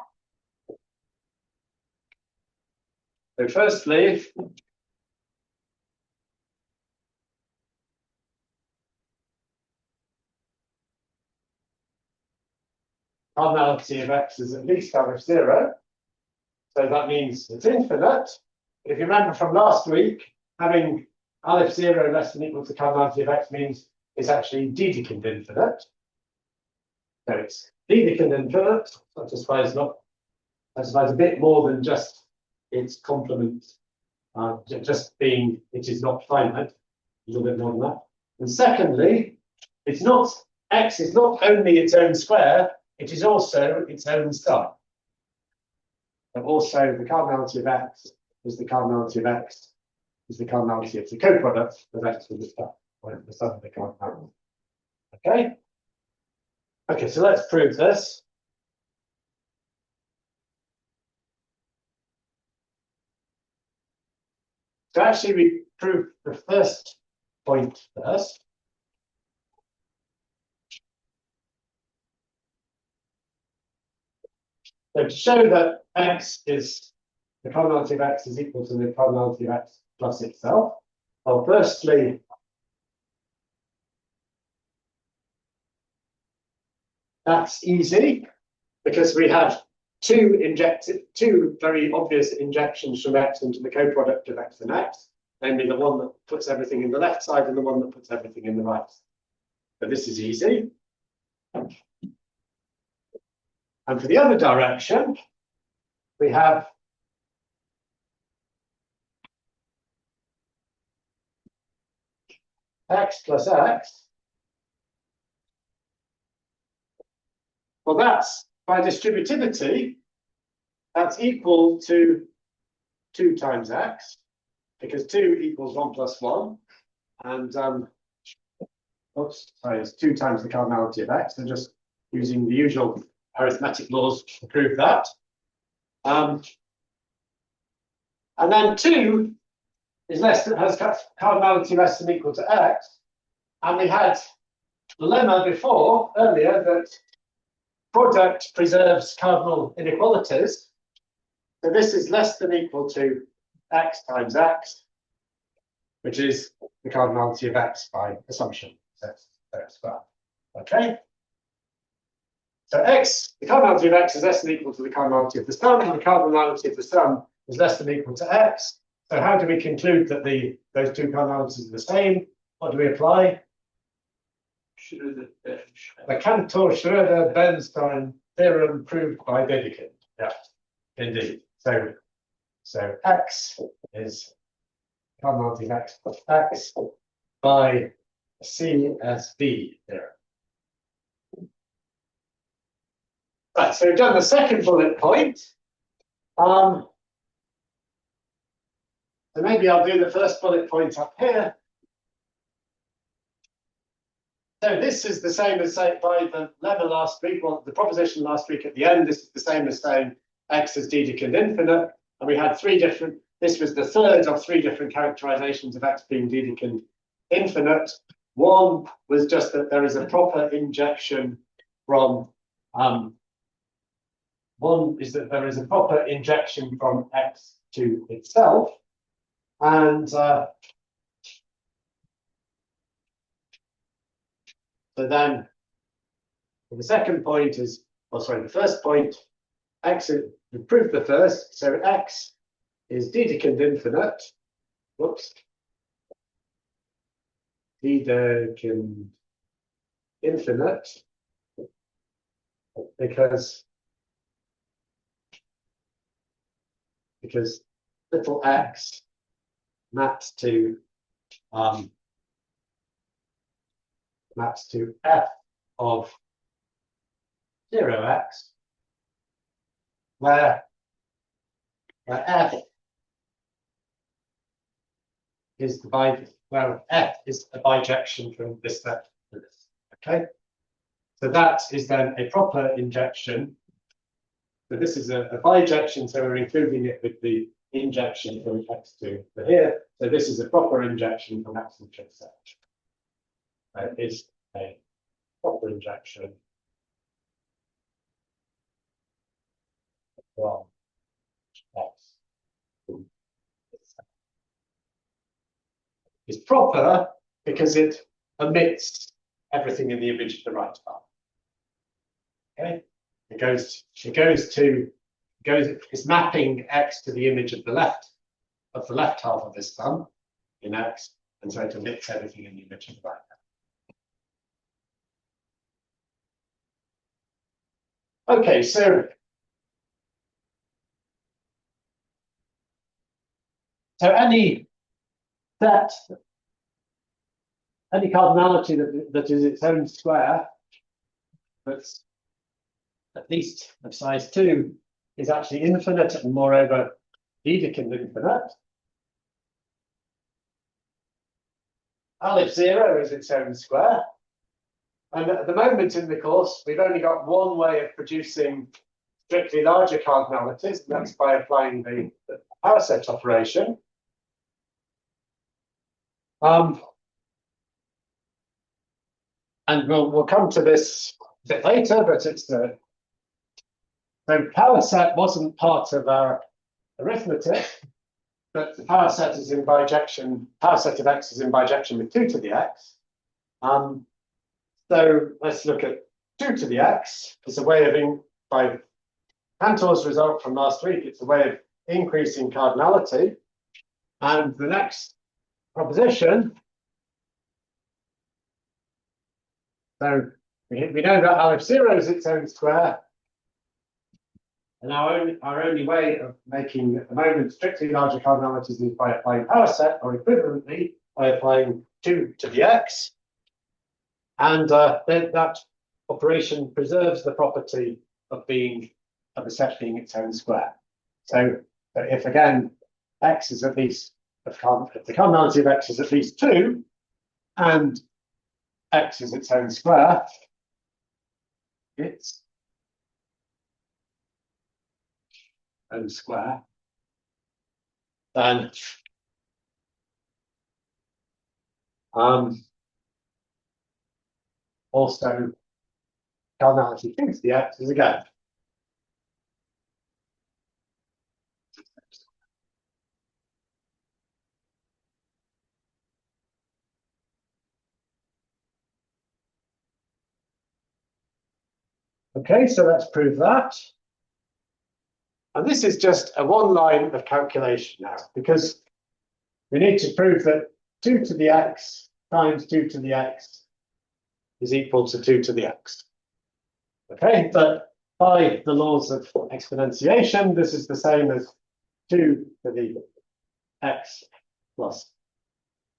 so firstly, cardinality of X is at least aleph 0. So that means it's infinite. If you remember from last week, having aleph 0 less than equal to cardinality of X means it's actually Dedekind infinite. So it's Dedekind infinite. I suppose a bit more than just its complement, just being it is not finite, a little bit more than that. And secondly, X is not only its own square, it is also its own sum. And also the cardinality of X is the cardinality of X is the cardinality of the coproduct of X with the sum, or the sum of the cardinality. Okay? Okay, so let's prove this. So actually we prove the first point first. So to show that the cardinality of X is equal to the cardinality of X plus itself, well, firstly, that's easy because we have two very obvious injections from X into the coproduct of X and X, namely the one that puts everything in the left side and the one that puts everything in the right. So this is easy. And for the other direction, we have X plus X Well, that's by distributivity, that's equal to 2 times x, because 2 equals 1 plus 1. And oops, sorry, it's 2 times the cardinality of x. So just using the usual arithmetic laws to prove that. And then 2 is has cardinality less than or equal to x. And we had the lemma before, earlier, that product preserves cardinal inequalities. So this is less than or equal to x times x, which is the cardinality of x by assumption. Okay. So x, the cardinality of x is less than or equal to the cardinality of the sum, and the cardinality of the sum is less than or equal to x. So how do we conclude that those two cardinalities are the same? What do we apply? The Cantor-Schroeder-Bernstein theorem proved by Dedekind. Yeah, indeed. So x is cardinality of x plus x by CSV theorem. Right, so we've done the second bullet point. So maybe I'll do the first bullet point up here. So this is the same as by the lemma last week, well, the proposition last week at the end. This is the same as saying x is Dedekind infinite. And we had 3 different, this was the third of 3 different characterizations of x being Dedekind infinite. One was just that there is a proper injection from, one is that there is a proper injection from x to itself. And so then the second point is, oh sorry, the first point, x is, we proved the first, so x is Dedekind infinite. Whoops. Dedekind infinite because little x maps to f of 0x, where f is f is a bijection from this set to this. Okay, so that is then a proper injection. So this is a bijection, so we're including it with the injection from x to here. So this is a proper injection from x to set. Is a proper injection from x to set. It's proper because it omits everything in the image of the right half. Okay, it's mapping x to the image of the left half of this sum in x, and so it omits everything in the image of the right half. Okay, so any set, any cardinality that is its own square, that's at least of size 2, is actually infinite and moreover Dedekind infinite. Aleph 0 is its own square. And at the moment in the course, we've only got one way of producing strictly larger cardinalities, and that's by applying the Powerset operation. And we'll come to this a bit later, but it's the so Powerset wasn't part of our arithmetic, but the Powerset is in bijection. Powerset of x is in bijection with 2 to the x. So let's look at 2 to the x. It's a way of by Cantor's result from last week. It's a way of increasing cardinality. And the next proposition. So we know that Aleph 0 is its own square. And our only way of making, at the moment, strictly larger cardinalities is by applying Powerset, or equivalently by applying 2 to the x. And then that operation preserves the property of a set being its own square. So if again x is at least if the cardinality of x is at least 2, and x is its own square, its own square, then also cardinality thinks the x is again. Okay, so let's prove that. And this is just a one line of calculation now, because we need to prove that 2 to the x times 2 to the x is equal to 2 to the x. Okay, but by the laws of exponentiation, this is the same as 2 to the x plus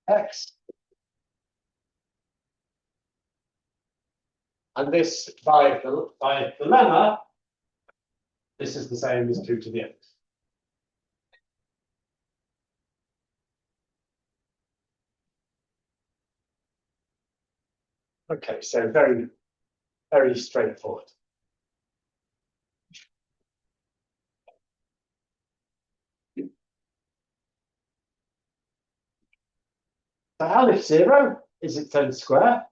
x. And this, by the lemma, this is the same as 2 to the x. Okay, so very, very straightforward. So L 0 is its own square.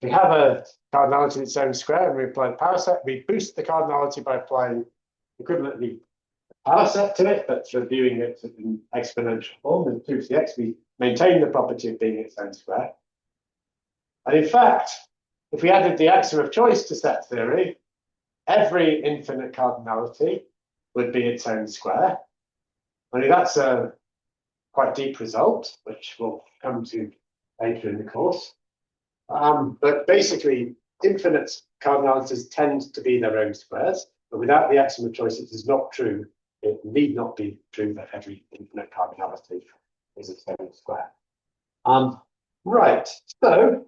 We have a cardinality of its own square, and we apply the Powerset. We boost the cardinality by applying equivalently Powerset to it, but reviewing it in exponential form. And 2 to the x, we maintain the property of being its own square. And in fact, if we added the axiom of choice to set theory, every infinite cardinality would be its own square. Only that's a quite deep result, which we'll come to later in the course. But basically, infinite cardinalities tend to be their own squares, but without the axiom of choice, it is not true. It need not be true that every infinite cardinality is its own square. Right, so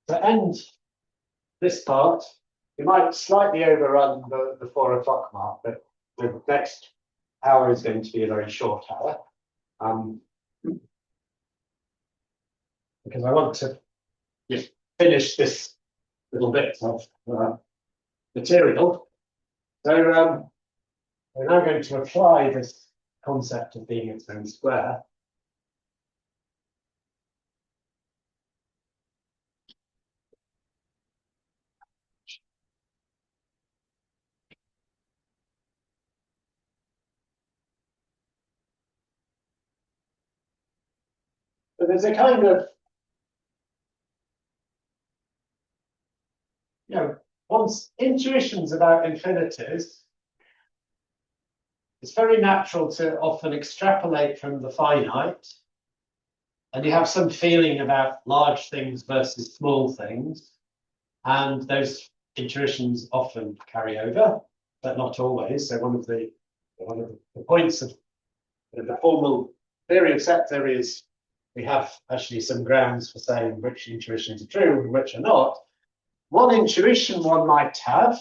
to end this part, we might slightly overrun the 4 o'clock mark, but the next hour is going to be a very short hour. Because I want to just finish this little bit of material. So we're now going to apply this concept of being its own square. But there's a kind of, one's intuitions about infinities, it's very natural to often extrapolate from the finite, and you have some feeling about large things versus small things, and those intuitions often carry over, but not always. So one of the points of the formal theory of set theory is we have actually some grounds for saying which intuitions are true and which are not. One intuition one might have,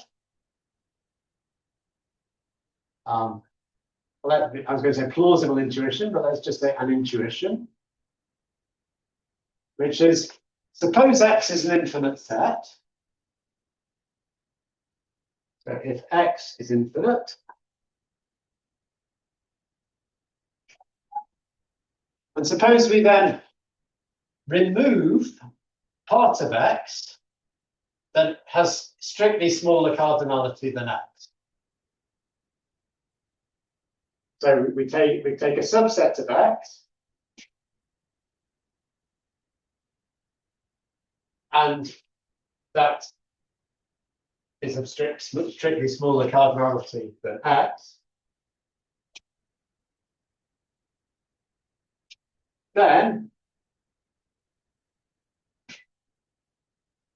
I was going to say plausible intuition, but let's just say an intuition, which is, suppose X is an infinite set. So if X is infinite, and suppose we then remove part of X that has strictly smaller cardinality than X. So we take a subset of X, and that is of strictly smaller cardinality than X. Then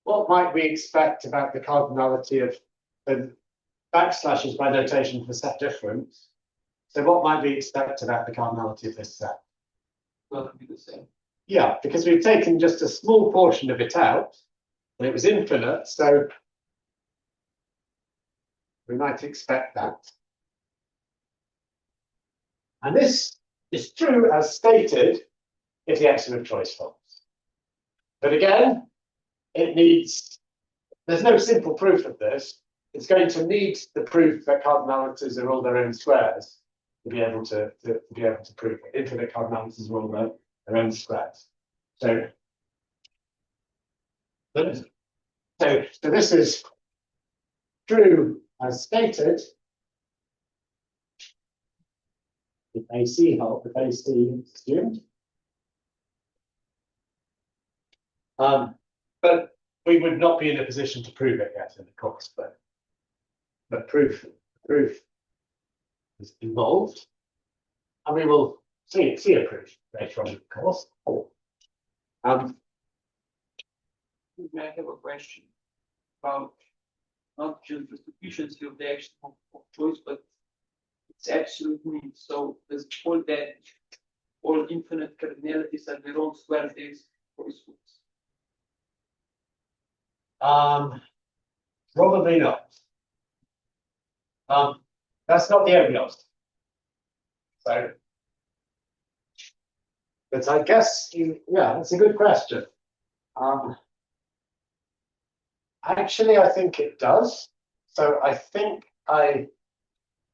what might we expect about the cardinality of the backslashes by notation for set difference? So what might we expect about the cardinality of this set? Well, it would be the same. Yeah, because we've taken just a small portion of it out, and it was infinite, so we might expect that. And this is true as stated if the axiom of choice holds. But again, there's no simple proof of this. It's going to need the proof that cardinalities are all their own squares to be able to prove it. Infinite cardinalities are all their own squares. So this is true as stated if AC holds, if AC is assumed. But we would not be in a position to prove it yet in the course, but proof is involved, and we will see a proof later on in the course. I have a question about not just the sufficiency of the action of choice, but its absolute mean. So does it hold that all infinite cardinalities are their own squares is choice rules? Probably not. That's not the only obstacle. So, but I guess yeah, that's a good question. Actually, I think it does. So I think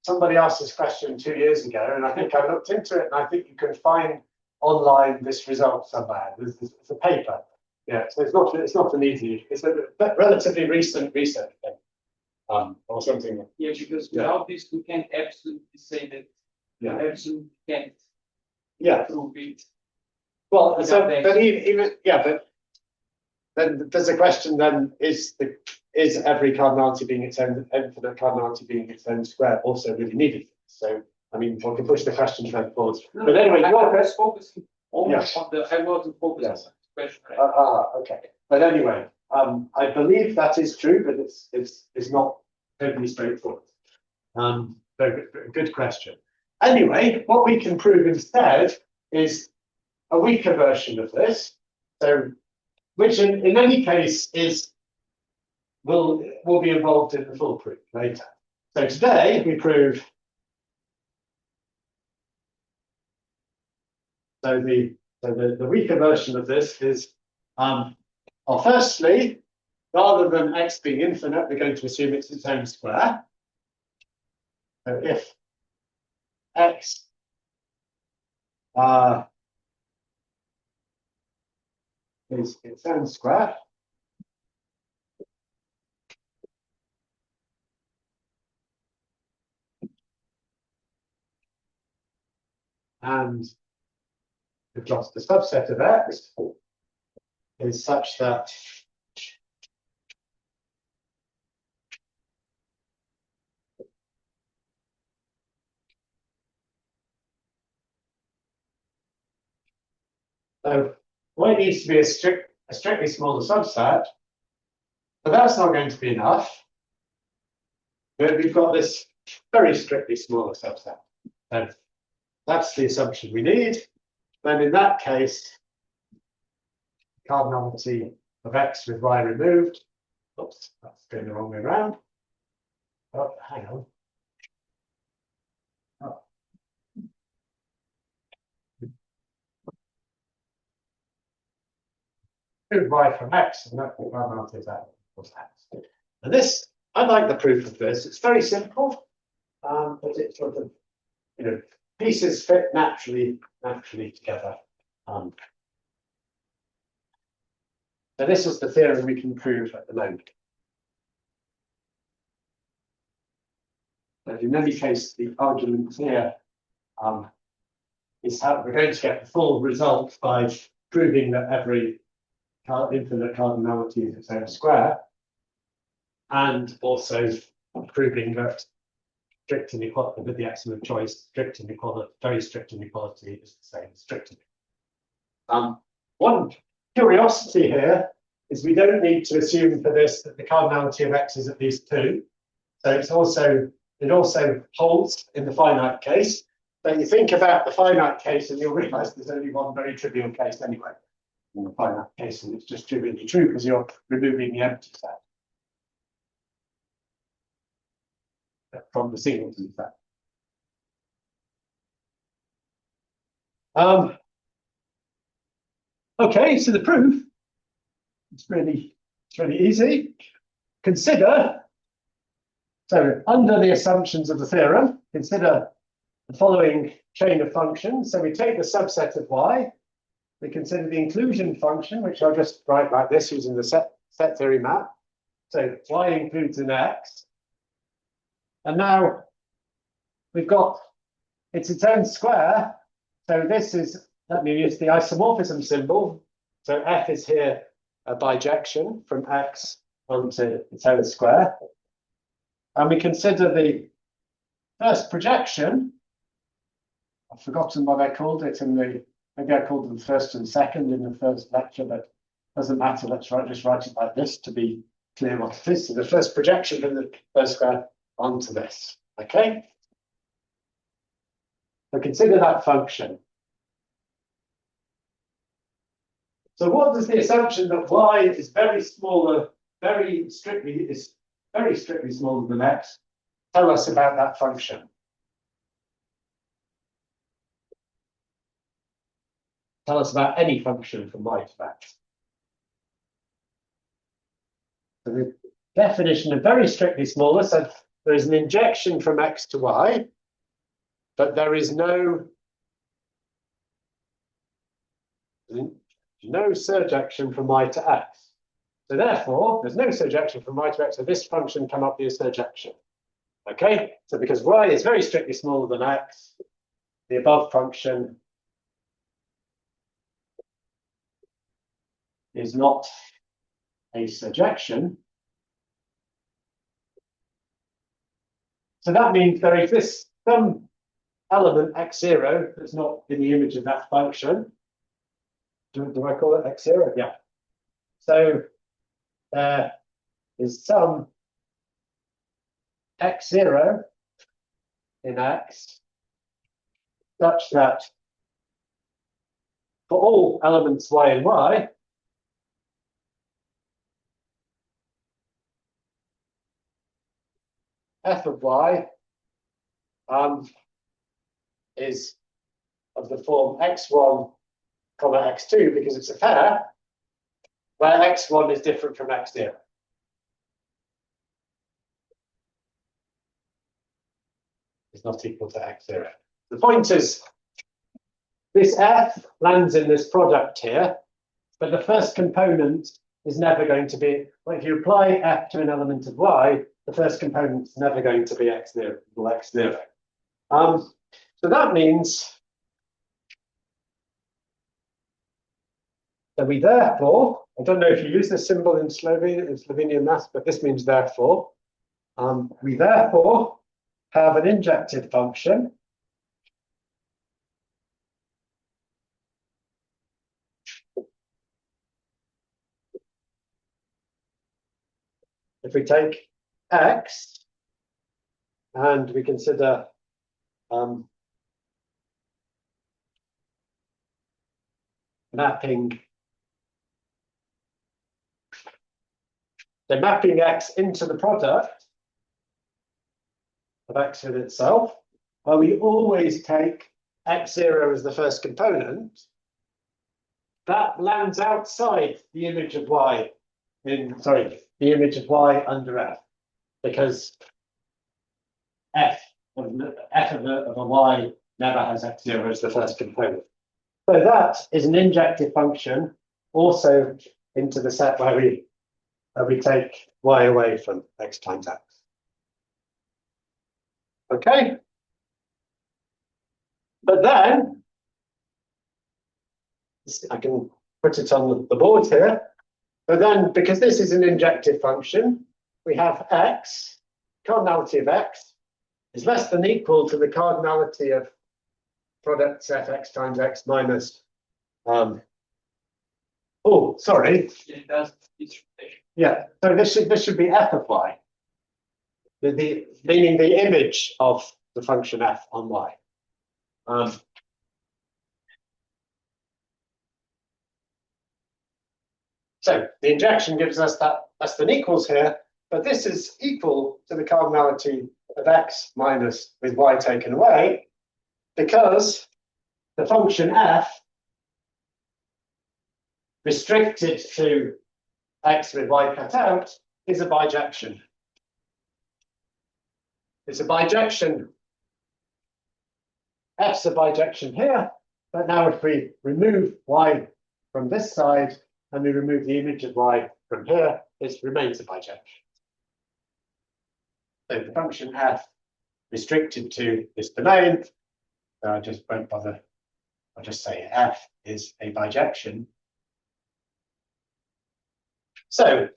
somebody asked this question 2 years ago, and I think I looked into it, and I think you can find online this result somewhere. There's a paper. Yeah, so it's not an easy. It's a relatively recent research thing, or something. Yeah, because without this, we can't absolutely say that. Yeah. We absolutely can't. Yeah. Prove it. Well, so but even yeah, but then there's a question. Then is every cardinality being its own infinite cardinality being its own square also really needed? So I mean, one can push the question further forward. No, but anyway, I was focusing only Yes. on the. I wasn't focusing on the question. Okay. But anyway, I believe that is true, but it's not totally straightforward. Very good question. Anyway, what we can prove instead is a weaker version of this. So, which in any case will be involved in the full proof later. So today we prove. So the weaker version of this is, well, firstly, rather than x being infinite, we're going to assume it's its own square. So if x is its own square, and we've got the subset of x is such that so well, it needs to be a strictly smaller subset, but that's not going to be enough. But we've got this very strictly smaller subset. And that's the assumption we need. Then in that case, cardinality of x with y removed. Oops, that's going the wrong way around. Oh, hang on. Oh. Remove y from x, and that cardinality of that equals x. And this, I like the proof of this. It's very simple, but it sort of, pieces fit naturally together. So this is the theorem we can prove at the moment. But in any case, the argument here is how we're going to get the full result by proving that every infinite cardinality is its own square, and also proving that strict inequality with the axiom of choice, strict inequality, very strict inequality is the same as strict inequality. One curiosity here is we don't need to assume for this that the cardinality of x is at least 2. So it also holds in the finite case. But you think about the finite case and you'll realize there's only one very trivial case anyway. in the finite case, and it's just trivially true because you're removing the empty set from the singleton set. Okay, so the proof, it's really easy. Consider, so under the assumptions of the theorem, consider the following chain of functions. So we take the subset of y, we consider the inclusion function, which I'll just write like this using the set theory map. So y includes an x. And now we've got, it's its own square. So this is, let me use the isomorphism symbol. So f is here a bijection from x onto its own square. And we consider the first projection. I've forgotten what I called it in the, maybe I called them first and second in the first lecture, but doesn't matter. Let's just write it like this to be clear what it is. So the first projection from the first square onto this, okay? So consider that function. So what does the assumption that y is very strictly smaller than x tell us about that function? Tell us about any function from y to x. So the definition of very strictly smaller said there is an injection from x to y, but there is no surjection from y to x. So therefore, there's no surjection from y to x, so this function cannot be a surjection. Okay, so because y is very strictly smaller than x, the above function is not a surjection. So that means there exists some element x0 that's not in the image of that function. Do I call it x0? Yeah. So there is some x0 in x such that for all elements y and y, f of y is of the form x1, x2 because it's a pair where x1 is different from x0. It's not equal to x0. The point is, this f lands in this product here, but the first component is never going to be, well, if you apply f to an element of y, the first component is never going to be x0, x0. So that means that we therefore, I don't know if you use this symbol in Slovenian maths, but this means therefore. We therefore have an injective function if we take x and we consider mapping x into the product of x with itself, where we always take x0 as the first component, that lands outside the image of y the image of y under f, because f of a y never has x0 as the first component. So that is an injective function also into the set where we take y away from x times x. Okay? But then, I can put it on the board here, but then because this is an injective function, we have x, cardinality of x, is less than equal to the cardinality of product set x times x minus oh, sorry. Yeah, so this should be f of y, meaning the image of the function f on y. So the injection gives us that less than equals here, but this is equal to the cardinality of x minus with y taken away, because the function f restricted to x with y cut out is a bijection. It's a bijection. F's a bijection here, but now if we remove y from this side and we remove the image of y from here, it remains a bijection. So the function f restricted to this domain, I just won't bother, I'll just say f is a bijection. So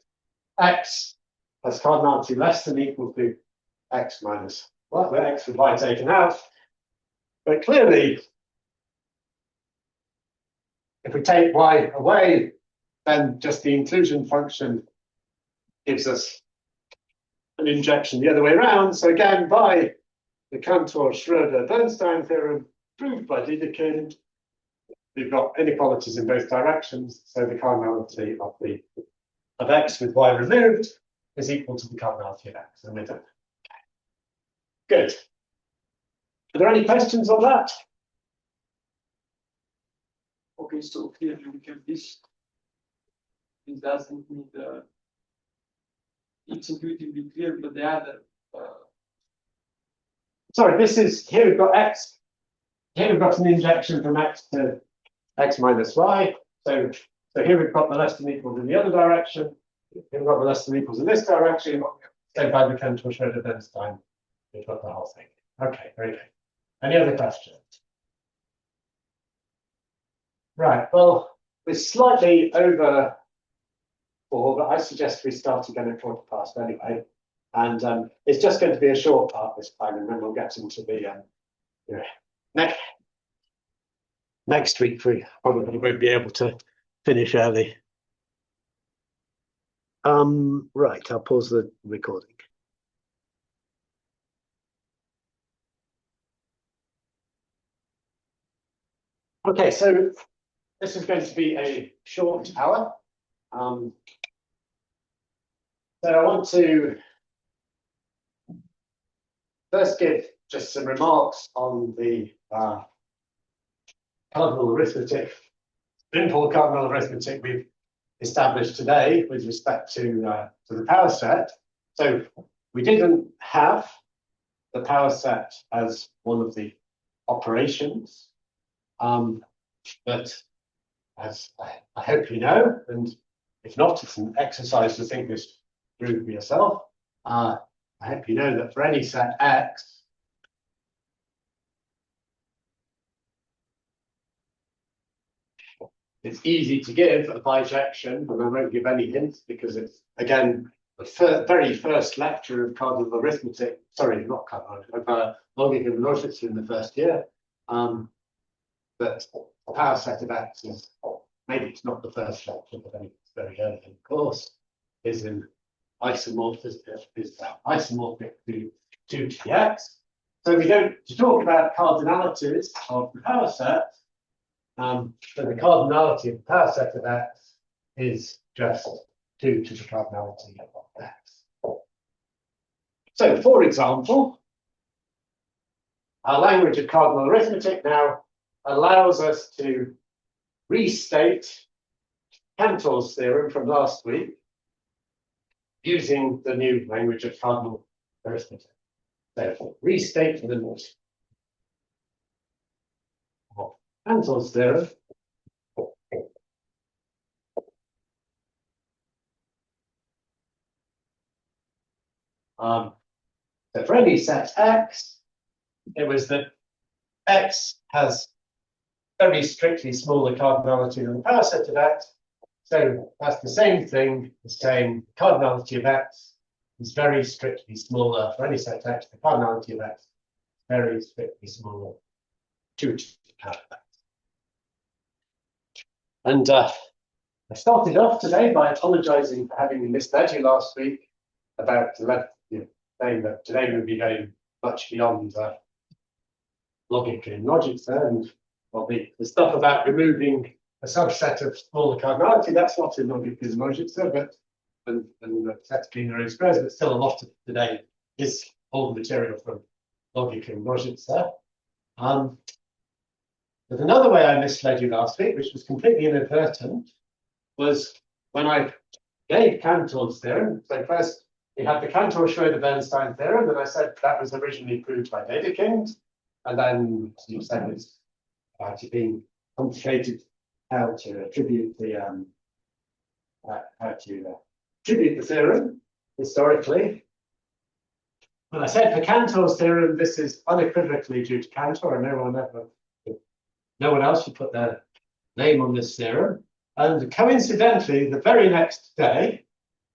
x has cardinality less than equal to x minus well, x with y taken out. But clearly, if we take y away, then just the inclusion function gives us an injection the other way around. So again, by the Cantor-Schroeder-Bernstein theorem, proved by Dedekind, we've got inequalities in both directions. So the cardinality of x with y removed is equal to the cardinality of x, and we're done. Good. Are there any questions on that? Okay, so clearly we have this. It doesn't need it's intuitively clear, but the other Sorry, this is here we've got x. Here we've got an injection from x to x minus y. So here we've got the less than equals in the other direction. Here we've got the less than equals in this direction. So by the Cantor-Schroeder-Bernstein, we've got the whole thing. Okay, very good. Any other questions? Right, well, we're slightly over 4, but I suggest we start again at 4:15 anyway. And it's just going to be a short part this time, and then we'll get into the next week. We probably won't be able to finish early. Right, I'll pause the recording. Okay, so this is going to be a short hour. So I want to first give just some remarks on the cardinal arithmetic, simple cardinal arithmetic we've established today with respect to the power set. So we didn't have the power set as one of the operations, but as I hope you know, and if not, it's an exercise to think this through for yourself. I hope you know that for any set x, it's easy to give a bijection, and I won't give any hints because it's, again, the very first lecture of cardinal arithmetic, sorry, not cardinal, of logic and logics in the first year. But the power set of x is, maybe it's not the first lecture, but it's very early in the course, is in isomorphic to 2tx. So we don't to talk about cardinalities of the power set. So the cardinality of the power set of x is just 2 to the cardinality of x. So, for example, our language of cardinal arithmetic now allows us to restate Cantor's theorem from last week using the new language of cardinal arithmetic. Therefore, restate the note of Cantor's theorem so for any set x, it was that x has very strictly smaller cardinality than the power set of x. So that's the same thing as saying the cardinality of x is very strictly smaller for any set x. The cardinality of x is very strictly smaller 2 to the power of x. And I started off today by apologizing for having misled you last week about saying that today we'll be going much beyond logic and logic there, and well, the stuff about removing a subset of smaller cardinality. That's not in logic-Cosmologica, but and the set of linear squares, but still a lot of today is old material from logic and logic-Cosmologica. But another way I misled you last week, which was completely inadvertent, was when I gave Cantor's theorem. So first we had the Cantor-Schroeder-Bernstein theorem, and I said that was originally proved by Dedekind, and then you said it's about it being complicated how to attribute the theorem historically. And I said for Cantor's theorem, this is unequivocally due to Cantor, and no one else should put their name on this theorem. And coincidentally, the very next day,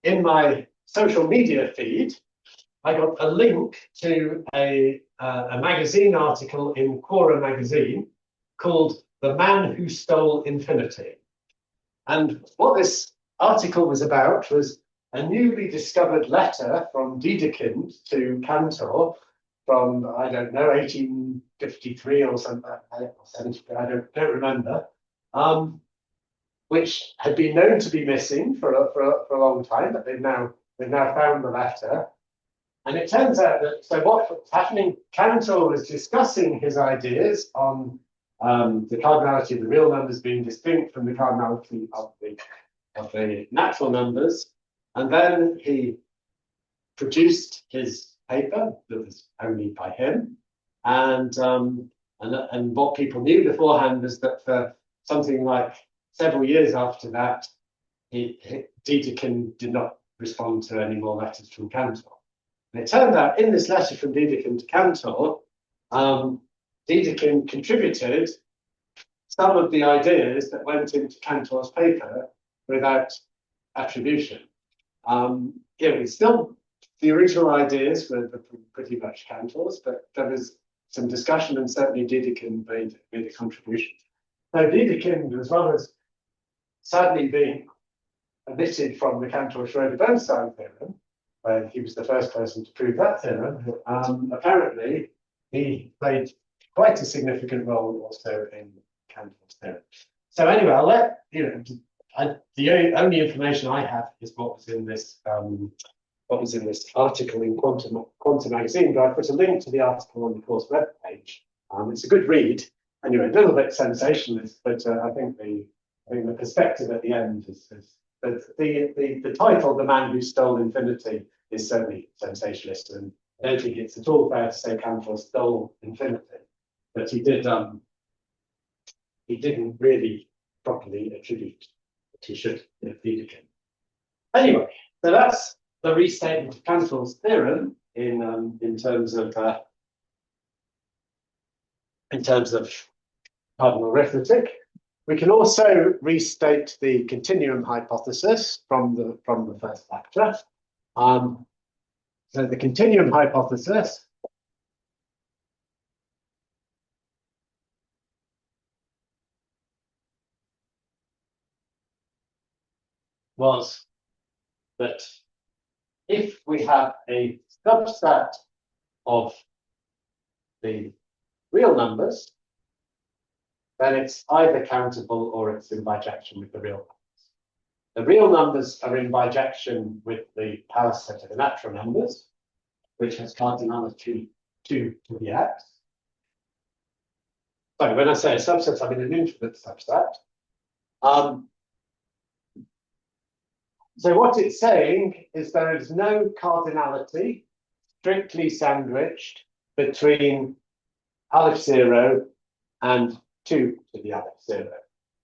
in my social media feed, I got a link to a magazine article in Quora magazine called "The Man Who Stole Infinity." And what this article was about was a newly discovered letter from Dedekind to Cantor from, I don't know, 1853 or something, or 73, I don't remember, which had been known to be missing for a long time, but they've now found the letter. And it turns out that, so what's happening, Cantor was discussing his ideas on the cardinality of the real numbers being distinct from the cardinality of the natural numbers. And then he produced his paper that was only by him. And what people knew beforehand was that for something like several years after that, Dedekind did not respond to any more letters from Cantor. And it turned out in this letter from Dedekind to Cantor, Dedekind contributed some of the ideas that went into Cantor's paper without attribution. It's still, the original ideas were pretty much Cantor's, but there was some discussion, and certainly Dedekind made a contribution. So Dedekind, as well as sadly being omitted from the Cantor-Schroeder-Bernstein theorem, where he was the first person to prove that theorem, apparently he played quite a significant role also in Cantor's theorem. So anyway, I'll let the only information I have is what was in this article in Quantum magazine, but I put a link to the article on the course web page. It's a good read. Anyway, a little bit sensationalist, but I think the perspective at the end is the title, "The Man Who Stole Infinity," is certainly sensationalist, and I don't think it's at all fair to say Cantor stole infinity, but he didn't really properly attribute what he should have Dedekind. Anyway, so that's the restatement of Cantor's theorem in terms of cardinal arithmetic. We can also restate the continuum hypothesis from the first lecture. So the continuum hypothesis was that if we have a subset of the real numbers, then it's either countable or it's in bijection with the real numbers. The real numbers are in bijection with the power set of the natural numbers, which has cardinality 2 to the x. So when I say a subset, I mean an infinite subset. So what it's saying is there is no cardinality strictly sandwiched between Aleph 0 and 2 to the Aleph 0.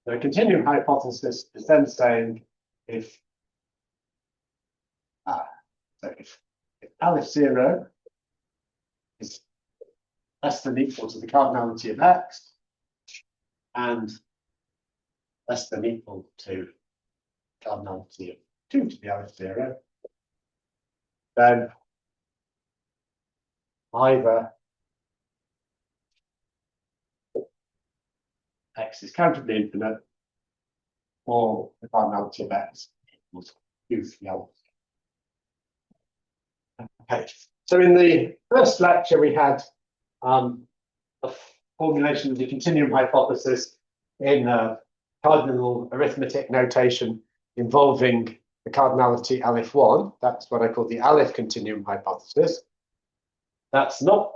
The continuum hypothesis is then saying if Aleph 0 is less than equal to the cardinality of x and less than equal to cardinality of 2 to the Aleph 0, then either x is countably infinite or the cardinality of x equals 2 to the Aleph. Okay, so in the first lecture we had a formulation of the continuum hypothesis in cardinal arithmetic notation involving the cardinality aleph 1. That's what I call the aleph continuum hypothesis. That's not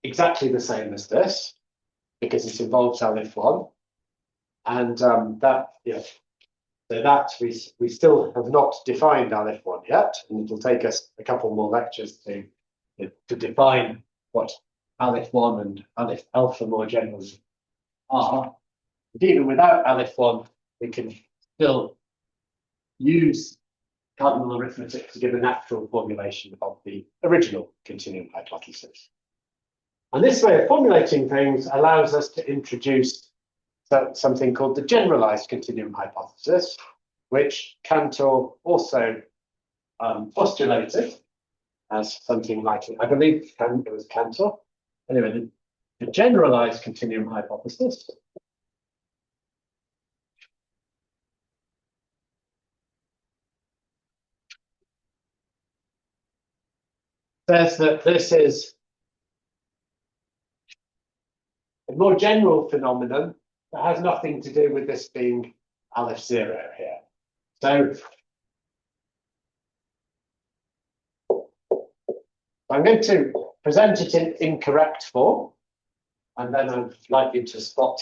exactly the same as this, because it involves aleph 1. And that, yeah, so that we still have not defined aleph 1 yet, and it'll take us a couple more lectures to define what aleph 1 and aleph alpha more generally are. But even without aleph 1, we can still use cardinal arithmetic to give a natural formulation of the original continuum hypothesis. And this way of formulating things allows us to introduce something called the generalized continuum hypothesis, which Cantor also postulated as something like, I believe it was Cantor. Anyway, the generalized continuum hypothesis says that this is a more general phenomenon that has nothing to do with this being aleph 0 here. So I'm going to present it in incorrect form, and then I'd like you to spot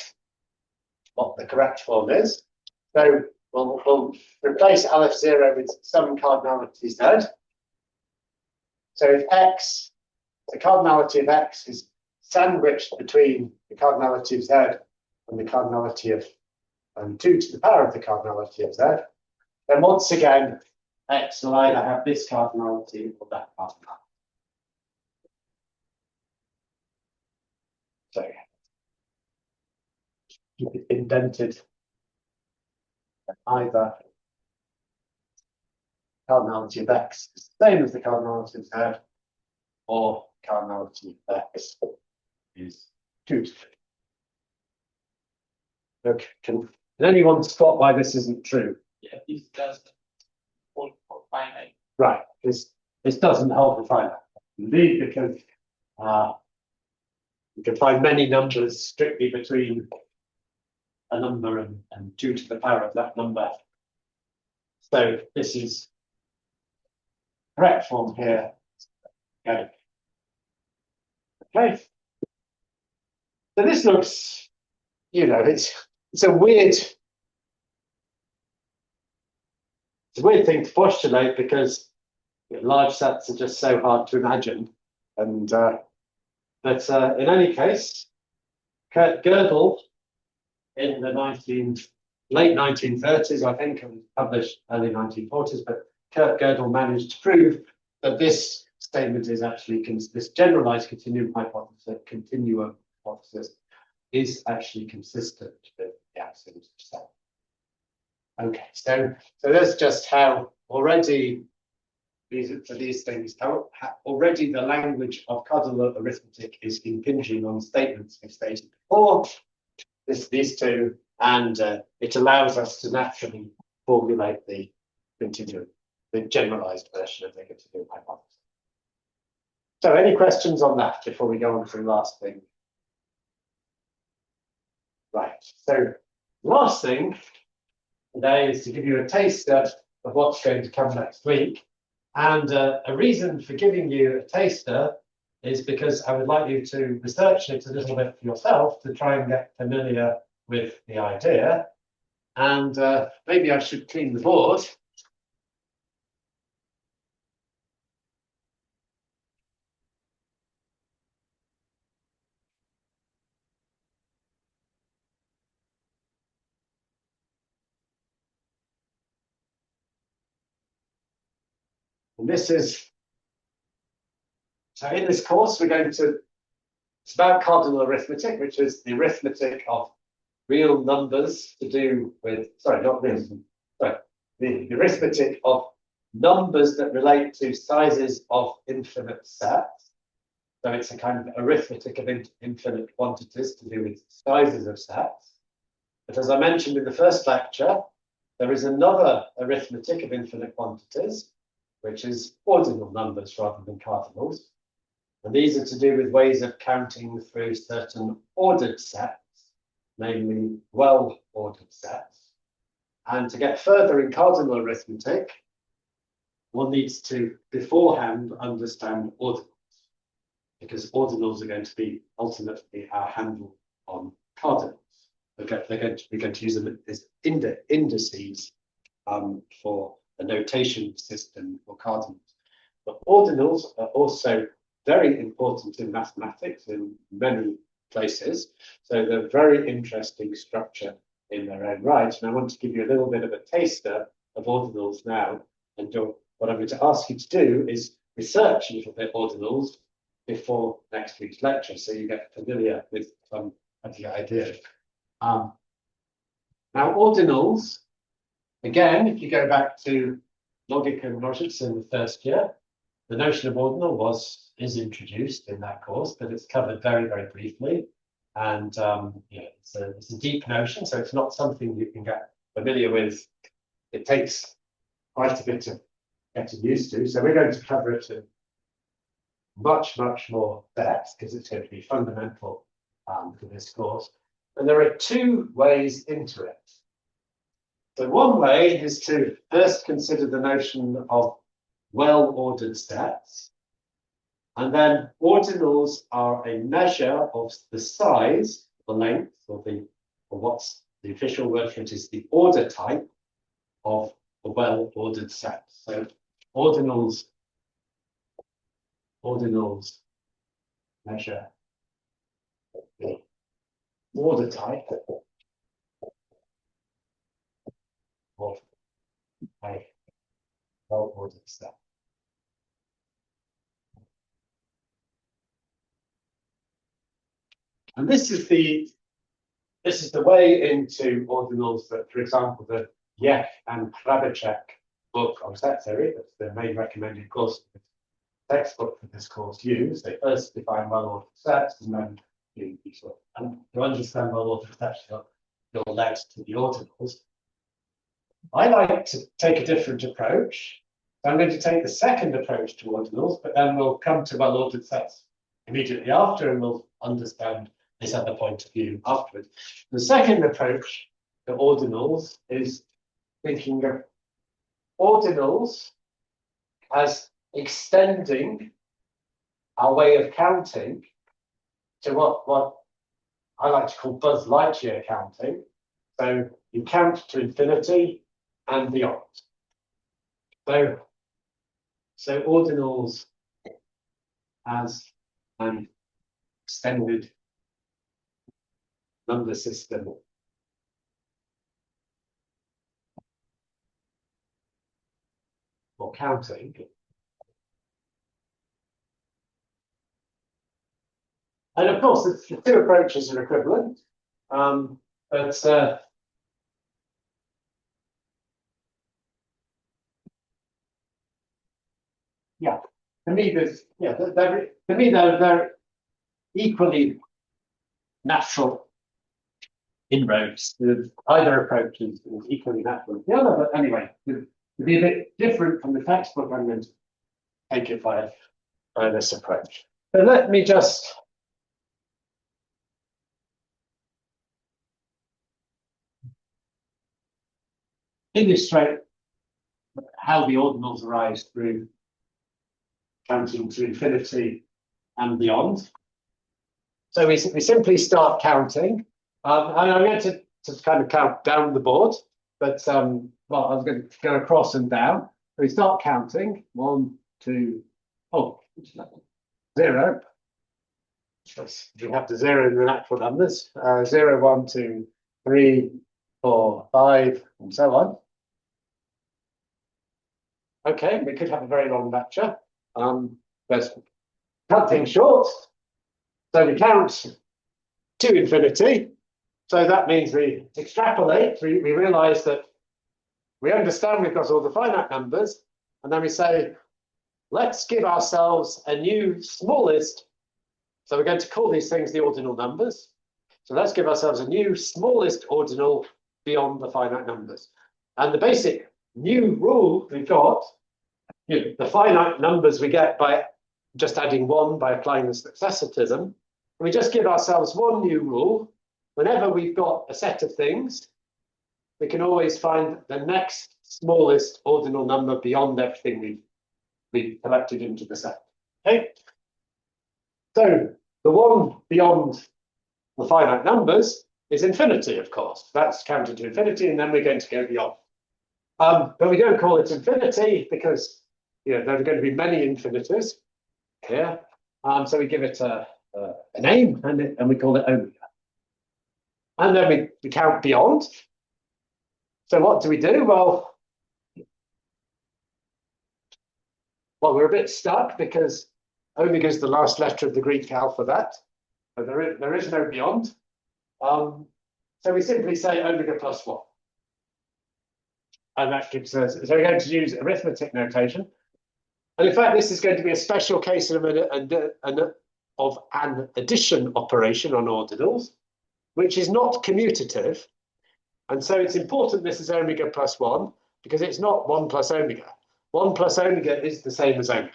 what the correct form is. So we'll replace aleph 0 with some cardinality z. So if x, the cardinality of x is sandwiched between the cardinality of z and the cardinality of 2 to the power of the cardinality of z, then once again, x will either have this cardinality or that cardinality. So keep it indented. Either cardinality of x is the same as the cardinality of z, or cardinality of x is 2 to 3. Okay, can anyone spot why this isn't true? Yeah, this doesn't hold for finite. Right, this doesn't hold for finite. Indeed, because you can find many numbers strictly between a number and 2 to the power of that number. So this is correct form here. Okay. Okay. So this looks, you know, it's a weird thing to postulate, because large sets are just so hard to imagine. And but in any case, Kurt Gödel in the late 1930s, I think, and published early 1940s, but Kurt Gödel managed to prove that this statement is actually, this generalized continuum hypothesis is actually consistent with the axioms of set. Okay, so that's just how already these things, how already the language of cardinal arithmetic is impinging on statements we've stated before, these two, and it allows us to naturally formulate the continuum, the generalized version of the continuum hypothesis. So any questions on that before we go on to the last thing? Right, so last thing today is to give you a taster of what's going to come next week. And a reason for giving you a taster is because I would like you to research it a little bit for yourself to try and get familiar with the idea. And maybe I should clean the board. And this is, so in this course, it's about cardinal arithmetic, which is the arithmetic of real numbers to do with, sorry, not real, sorry, the arithmetic of numbers that relate to sizes of infinite sets. So it's a kind of arithmetic of infinite quantities to do with sizes of sets. But as I mentioned in the first lecture, there is another arithmetic of infinite quantities, which is ordinal numbers rather than cardinals. And these are to do with ways of counting through certain ordered sets, namely well ordered sets. And to get further in cardinal arithmetic, one needs to beforehand understand ordinals, because ordinals are going to be ultimately our handle on cardinals. We're going to use them as indices for a notation system for cardinals. But ordinals are also very important in mathematics in many places. So they're a very interesting structure in their own right. And I want to give you a little bit of a taster of ordinals now. And what I'm going to ask you to do is research a little bit ordinals before next week's lecture, so you get familiar with some of the ideas. Now, ordinals, again, if you go back to logic and logics in the first year, the notion of ordinal is introduced in that course, but it's covered very, very briefly. And it's a deep notion, so it's not something you can get familiar with. It takes quite a bit of getting used to. So we're going to cover it in much, much more depth because it's going to be fundamental for this course. And there are two ways into it. So one way is to first consider the notion of well-ordered sets. And then ordinals are a measure of the size, the length, or what's the official word for it is the order type of a well-ordered set. So ordinals measure the order type of a well-ordered set. And this is the way into ordinals that, for example, the Yek and Krabacek book on set theory, that's the main recommended course textbook for this course, use. They first define well-ordered sets, and then and to understand well-ordered sets, you're led to the ordinals. I like to take a different approach. So I'm going to take the second approach to ordinals, but then we'll come to well-ordered sets immediately after, and we'll understand this other point of view afterwards. The second approach to ordinals is thinking of ordinals as extending our way of counting to what I like to call Buzz Lightyear counting. So you count to infinity and beyond. So ordinals as an extended number system for counting. And of course, the two approaches are equivalent, but yeah, to me, they're equally natural inroads. Either approach is equally natural as the other, but anyway, to be a bit different from the textbook, I'm going to take it by this approach. So let me just illustrate how the ordinals arise through counting to infinity and beyond. So we simply start counting, and I'm going to kind of count down the board, but well, I was going to go across and down. So we start counting 1, 2, 0. We have the 0 in the natural numbers. 0, 1, 2, 3, 4, 5, and so on. Okay, we could have a very long lecture, but cut things short. So we count to infinity. So that means we extrapolate. We realize that we understand we've got all the finite numbers, and then we say, let's give ourselves a new smallest. So we're going to call these things the ordinal numbers. So let's give ourselves a new smallest ordinal beyond the finite numbers. And the basic new rule we've got, the finite numbers we get by just adding 1 by applying the successivism. We just give ourselves one new rule. Whenever we've got a set of things we can always find the next smallest ordinal number beyond everything we've collected into the set. Okay. So the one beyond the finite numbers is infinity, of course. That's counted to infinity, and then we're going to go beyond. But we don't call it infinity because there are going to be many infinities here. So we give it a name, and we call it omega. And then we count beyond. So what do we do? Well, we're a bit stuck because omega is the last letter of the Greek alphabet. But there is no beyond. So we simply say omega plus 1. And that gives us, so we're going to use arithmetic notation. And in fact, this is going to be a special case of an addition operation on ordinals, which is not commutative. And so it's important this is omega plus 1, because it's not 1 plus omega. 1 plus omega is the same as omega.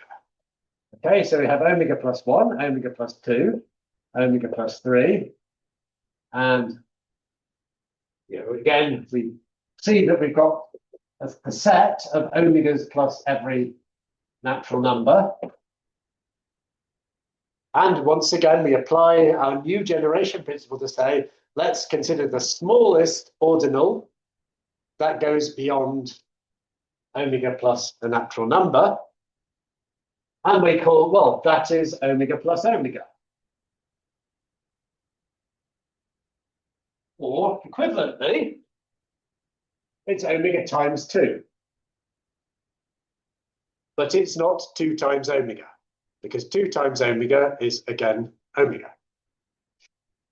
Okay, so we have omega plus 1, omega plus 2, omega plus 3. And again, we see that we've got a set of omegas plus every natural number. And once again, we apply our new generation principle to say, let's consider the smallest ordinal that goes beyond omega plus the natural number. And we call, well, that is omega plus omega. Or equivalently, it's omega times 2. But it's not 2 times omega, because 2 times omega is, again, omega.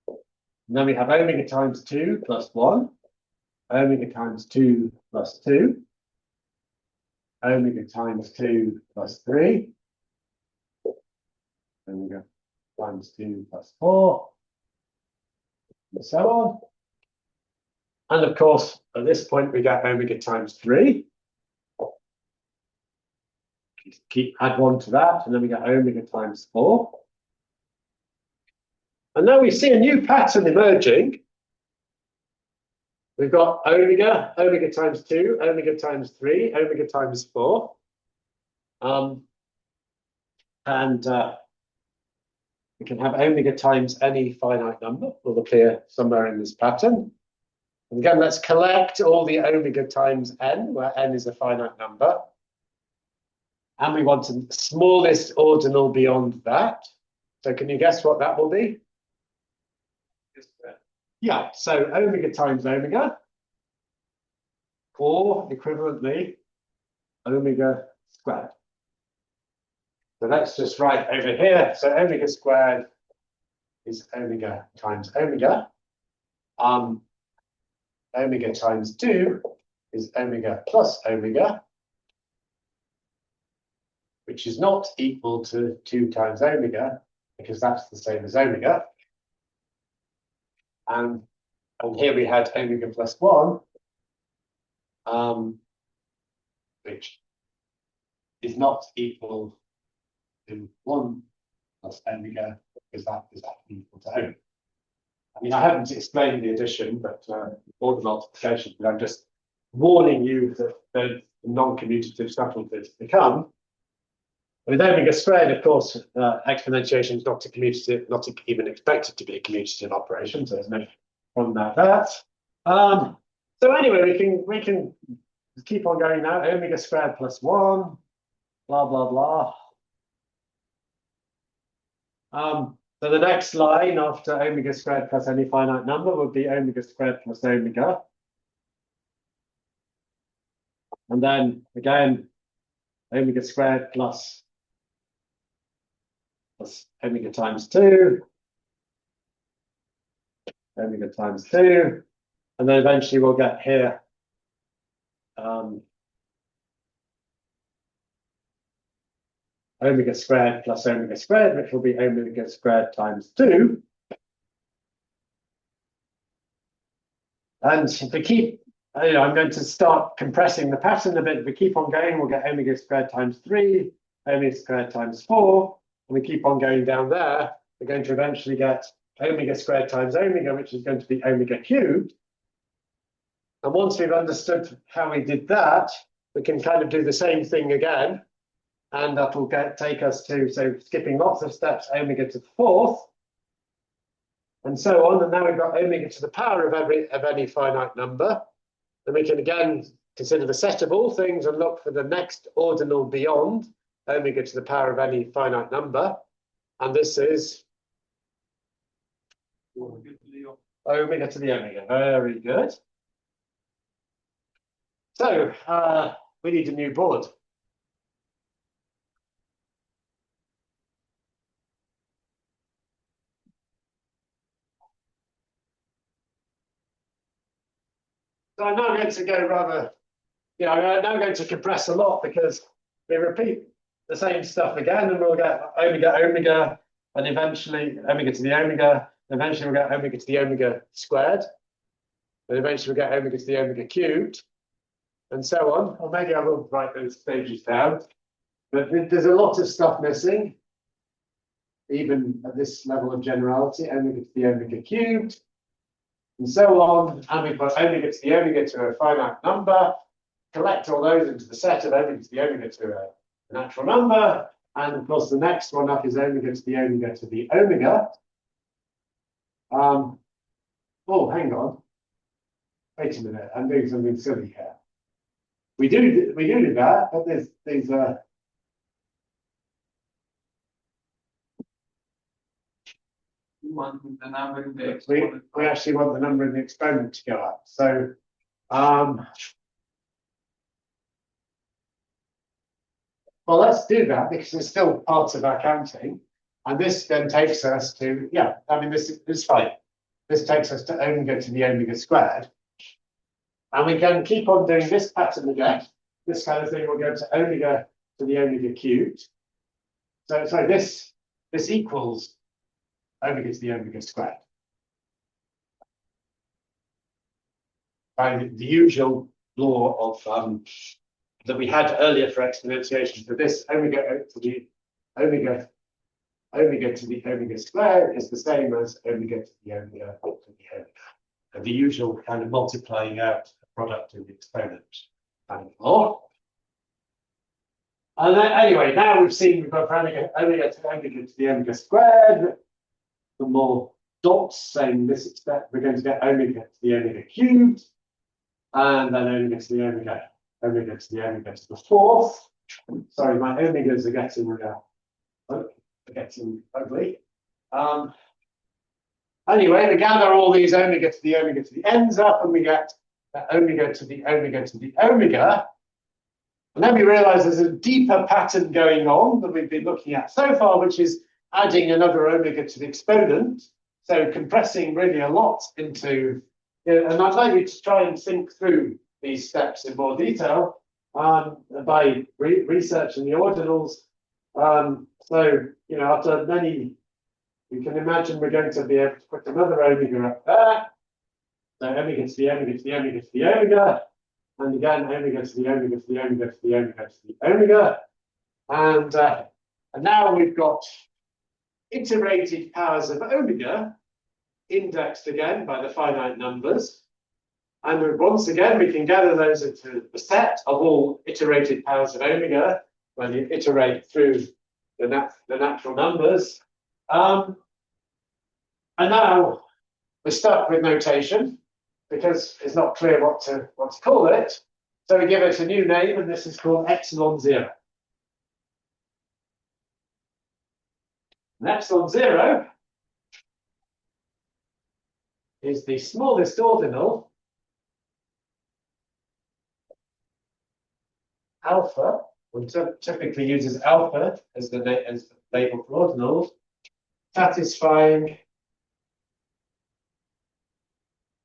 And then we have omega times 2 plus 1, omega times 2 plus 2, omega times 2 plus 3, omega times 2 plus 4, and so on. And of course, at this point, we get omega times 3. Add 1 to that, and then we get omega times 4. And now we see a new pattern emerging. We've got omega, omega times 2, omega times 3, omega times 4. We can have omega times any finite number will appear somewhere in this pattern. And again, let's collect all the omega times n, where n is a finite number. And we want the smallest ordinal beyond that. So can you guess what that will be? Yeah, so omega times omega, or equivalently, omega squared. So let's just write over here. So omega squared is omega times omega. Omega times 2 is omega plus omega, which is not equal to 2 times omega, because that's the same as omega. And here we had omega plus 1, which is not equal to 1 plus omega, because that is actually equal to omega. I mean, I haven't explained the addition, but or the multiplication, but I'm just warning you that the non-commutative subtleties become. With omega squared, of course, exponentiation is not a commutative, not even expected to be a commutative operation, so there's no problem about that. So anyway, we can keep on going now. Omega squared plus 1, blah blah blah. So the next line after omega squared plus any finite number would be omega squared plus omega. And then again, omega squared plus omega times 2, omega times 2, and then eventually we'll get here omega squared plus omega squared, which will be omega squared times 2. And if we keep, I'm going to start compressing the pattern a bit. If we keep on going, we'll get omega squared times 3, omega squared times 4, and we keep on going down there. We're going to eventually get omega squared times omega, which is going to be omega cubed. And once we've understood how we did that, we can kind of do the same thing again. And that will take us to, so skipping lots of steps, omega to the fourth, and so on. And now we've got omega to the power of any finite number. And we can again consider the set of all things and look for the next ordinal beyond omega to the power of any finite number. And this is omega to the omega. Very good. So we need a new board. So I'm now going to go rather, I'm now going to compress a lot because we repeat the same stuff again, and we'll get omega, and eventually omega to the omega, and eventually we'll get omega to the omega squared, and eventually we'll get omega to the omega cubed, and so on. Or maybe I will write those stages down, but there's a lot of stuff missing, even at this level of generality, omega to the omega cubed, and so on. And we've got omega to the omega to a finite number, collect all those into the set of omega to the omega to a natural number. And of course, the next one up is omega to the omega to the omega. Oh, hang on. Wait a minute, I'm doing something silly here. We do that, but there's want the number in the we actually want the number in the exponent to go up. So well, let's do that because it's still part of our counting. And this then takes us to, this is fine. This takes us to omega to the omega squared. And we can keep on doing this pattern again. This kind of thing will go to omega to the omega cubed. So this equals omega to the omega squared. By the usual law of that we had earlier for exponentiation. So this omega to the omega to the omega squared is the same as omega to the omega to the omega. And the usual kind of multiplying out the product of the exponent and more. And then, anyway, now we've seen we've got omega to the omega squared. The more dots saying this extent, we're going to get omega to the omega cubed, and then omega to the omega to the omega to the fourth. Sorry, my omegas are getting ugly. Anyway, we gather all these omega to the ends up, and we get omega to the omega to the omega. And then we realize there's a deeper pattern going on that we've been looking at so far, which is adding another omega to the exponent. So compressing really a lot into, and I'd like you to try and think through these steps in more detail by researching the ordinals. So, after many, you can imagine we're going to be able to put another omega up there. So omega to the omega to the omega to the omega. And again, omega to the omega to the omega to the omega to the omega. And now we've got iterated powers of omega indexed again by the finite numbers. And once again, we can gather those into the set of all iterated powers of omega when you iterate through the natural numbers. And now we're stuck with notation because it's not clear what to call it. So we give it a new name, and this is called epsilon zero. And epsilon zero is the smallest ordinal alpha. One typically uses alpha as the label for ordinals, satisfying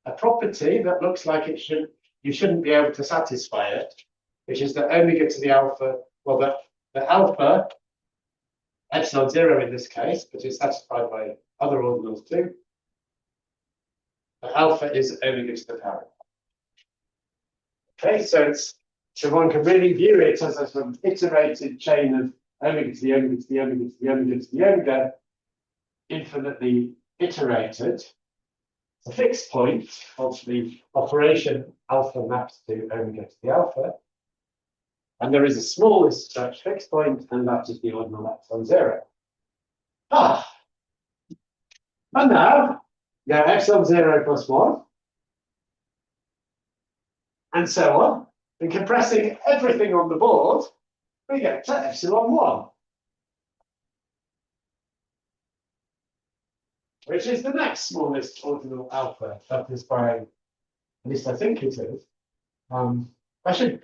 a property that looks like you shouldn't be able to satisfy it, which is that omega to the alpha, well, the alpha, epsilon zero in this case, but it's satisfied by other ordinals too. The alpha is omega to the power. Okay, so one can really view it as a sort of iterated chain of omega to the omega to the omega to the omega to the omega, infinitely iterated. The fixed point of the operation alpha maps to omega to the alpha. And there is a smallest such fixed point, and that is the ordinal epsilon 0. And now, you have epsilon 0 plus 1. And so on. And compressing everything on the board, we get to epsilon 1. Which is the next smallest ordinal alpha. That is by, at least I think it is. I should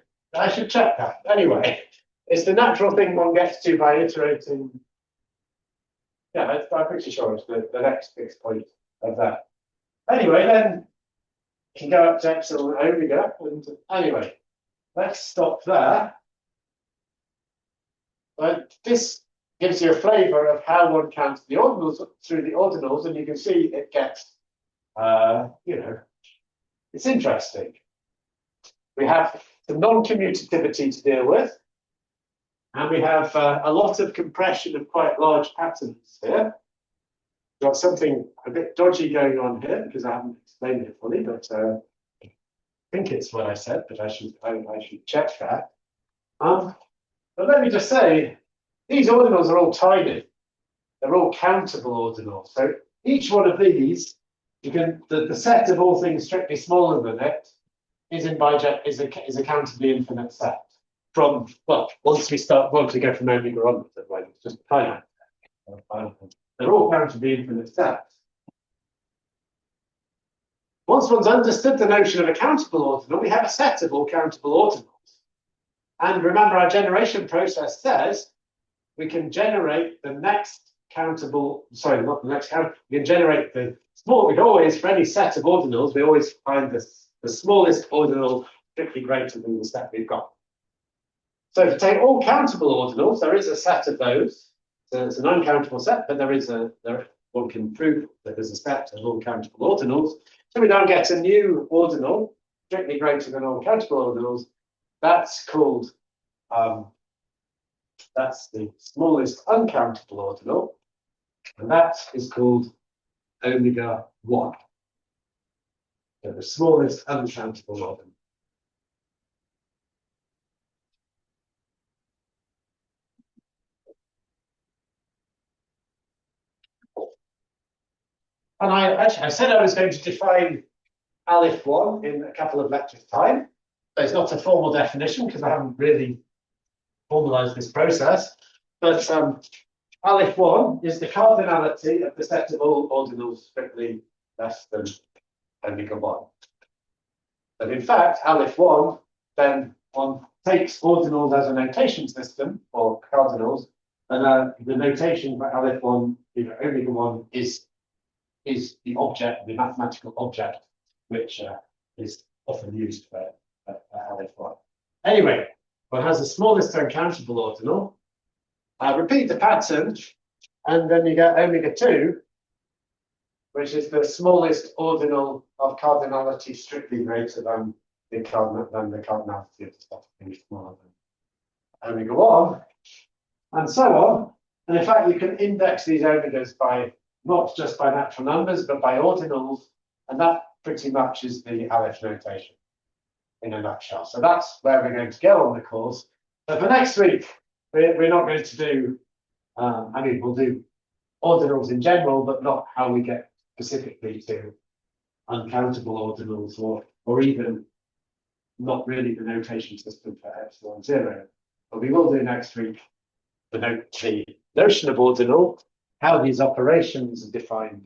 check that. Anyway, it's the natural thing one gets to by iterating. Yeah, I'm pretty sure it's the next fixed point of that. Anyway, then you can go up to epsilon omega. And anyway, let's stop there. But this gives you a flavour of how one counts the ordinals through the ordinals, and you can see it gets, it's interesting. We have some non-commutativity to deal with, and we have a lot of compression of quite large patterns here. Got something a bit dodgy going on here because I haven't explained it fully, but I think it's what I said, but I should check that. But let me just say, these ordinals are all tiny. They're all countable ordinals. So each one of these, you can the set of all things strictly smaller than it is a countably infinite set. From once we go from omega onwards, it's just tiny. They're all countably infinite sets. Once one's understood the notion of a countable ordinal, we have a set of all countable ordinals. And remember, our generation process says we can generate the next countable, sorry, not the next count, we can generate the small, we always, for any set of ordinals, we always find the smallest ordinal strictly greater than the set we've got. So to take all countable ordinals, there is a set of those. So it's an uncountable set, but one can prove that there's a set of all countable ordinals. So we now get a new ordinal, strictly greater than all countable ordinals. That's called, that's the smallest uncountable ordinal, and that is called omega 1. So the smallest uncountable ordinal. And I said I was going to define Aleph 1 in a couple of lectures' time. It's not a formal definition because I haven't really formalized this process. But Aleph 1 is the cardinality of the set of all ordinals strictly less than omega 1. But in fact, Aleph 1, then one takes ordinals as a notation system for cardinals, and the notation for Aleph 1, omega 1 is the object, the mathematical object, which is often used for Aleph 1. Anyway, one has the smallest uncountable ordinal. Repeat the pattern, and then you get omega 2, which is the smallest ordinal of cardinality strictly greater than the cardinality of the stuff being smaller than omega 1, and so on. And in fact, you can index these omegas by not just by natural numbers, but by ordinals, and that pretty much is the Aleph notation in a nutshell. So that's where we're going to go on the course. But for next week, we're not going to do, we'll do ordinals in general, but not how we get specifically to uncountable ordinals, or even not really the notation system for epsilon 0. But we will do next week the notion of ordinal, how these operations are defined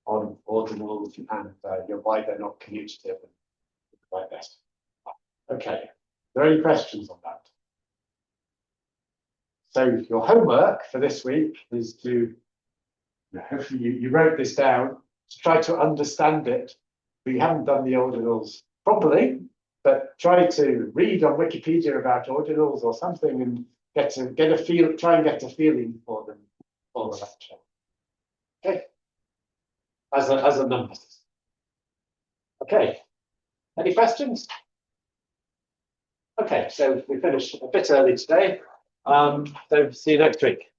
on ordinals, and why they're not commutative and like that. Okay, are there any questions on that? So your homework for this week is to, hopefully you wrote this down, to try to understand it. We haven't done the ordinals properly, but try to read on Wikipedia about ordinals or something and try and get a feeling for them for the lecture. Okay, as a number. Okay, any questions? Okay, so we finished a bit early today. So see you next week.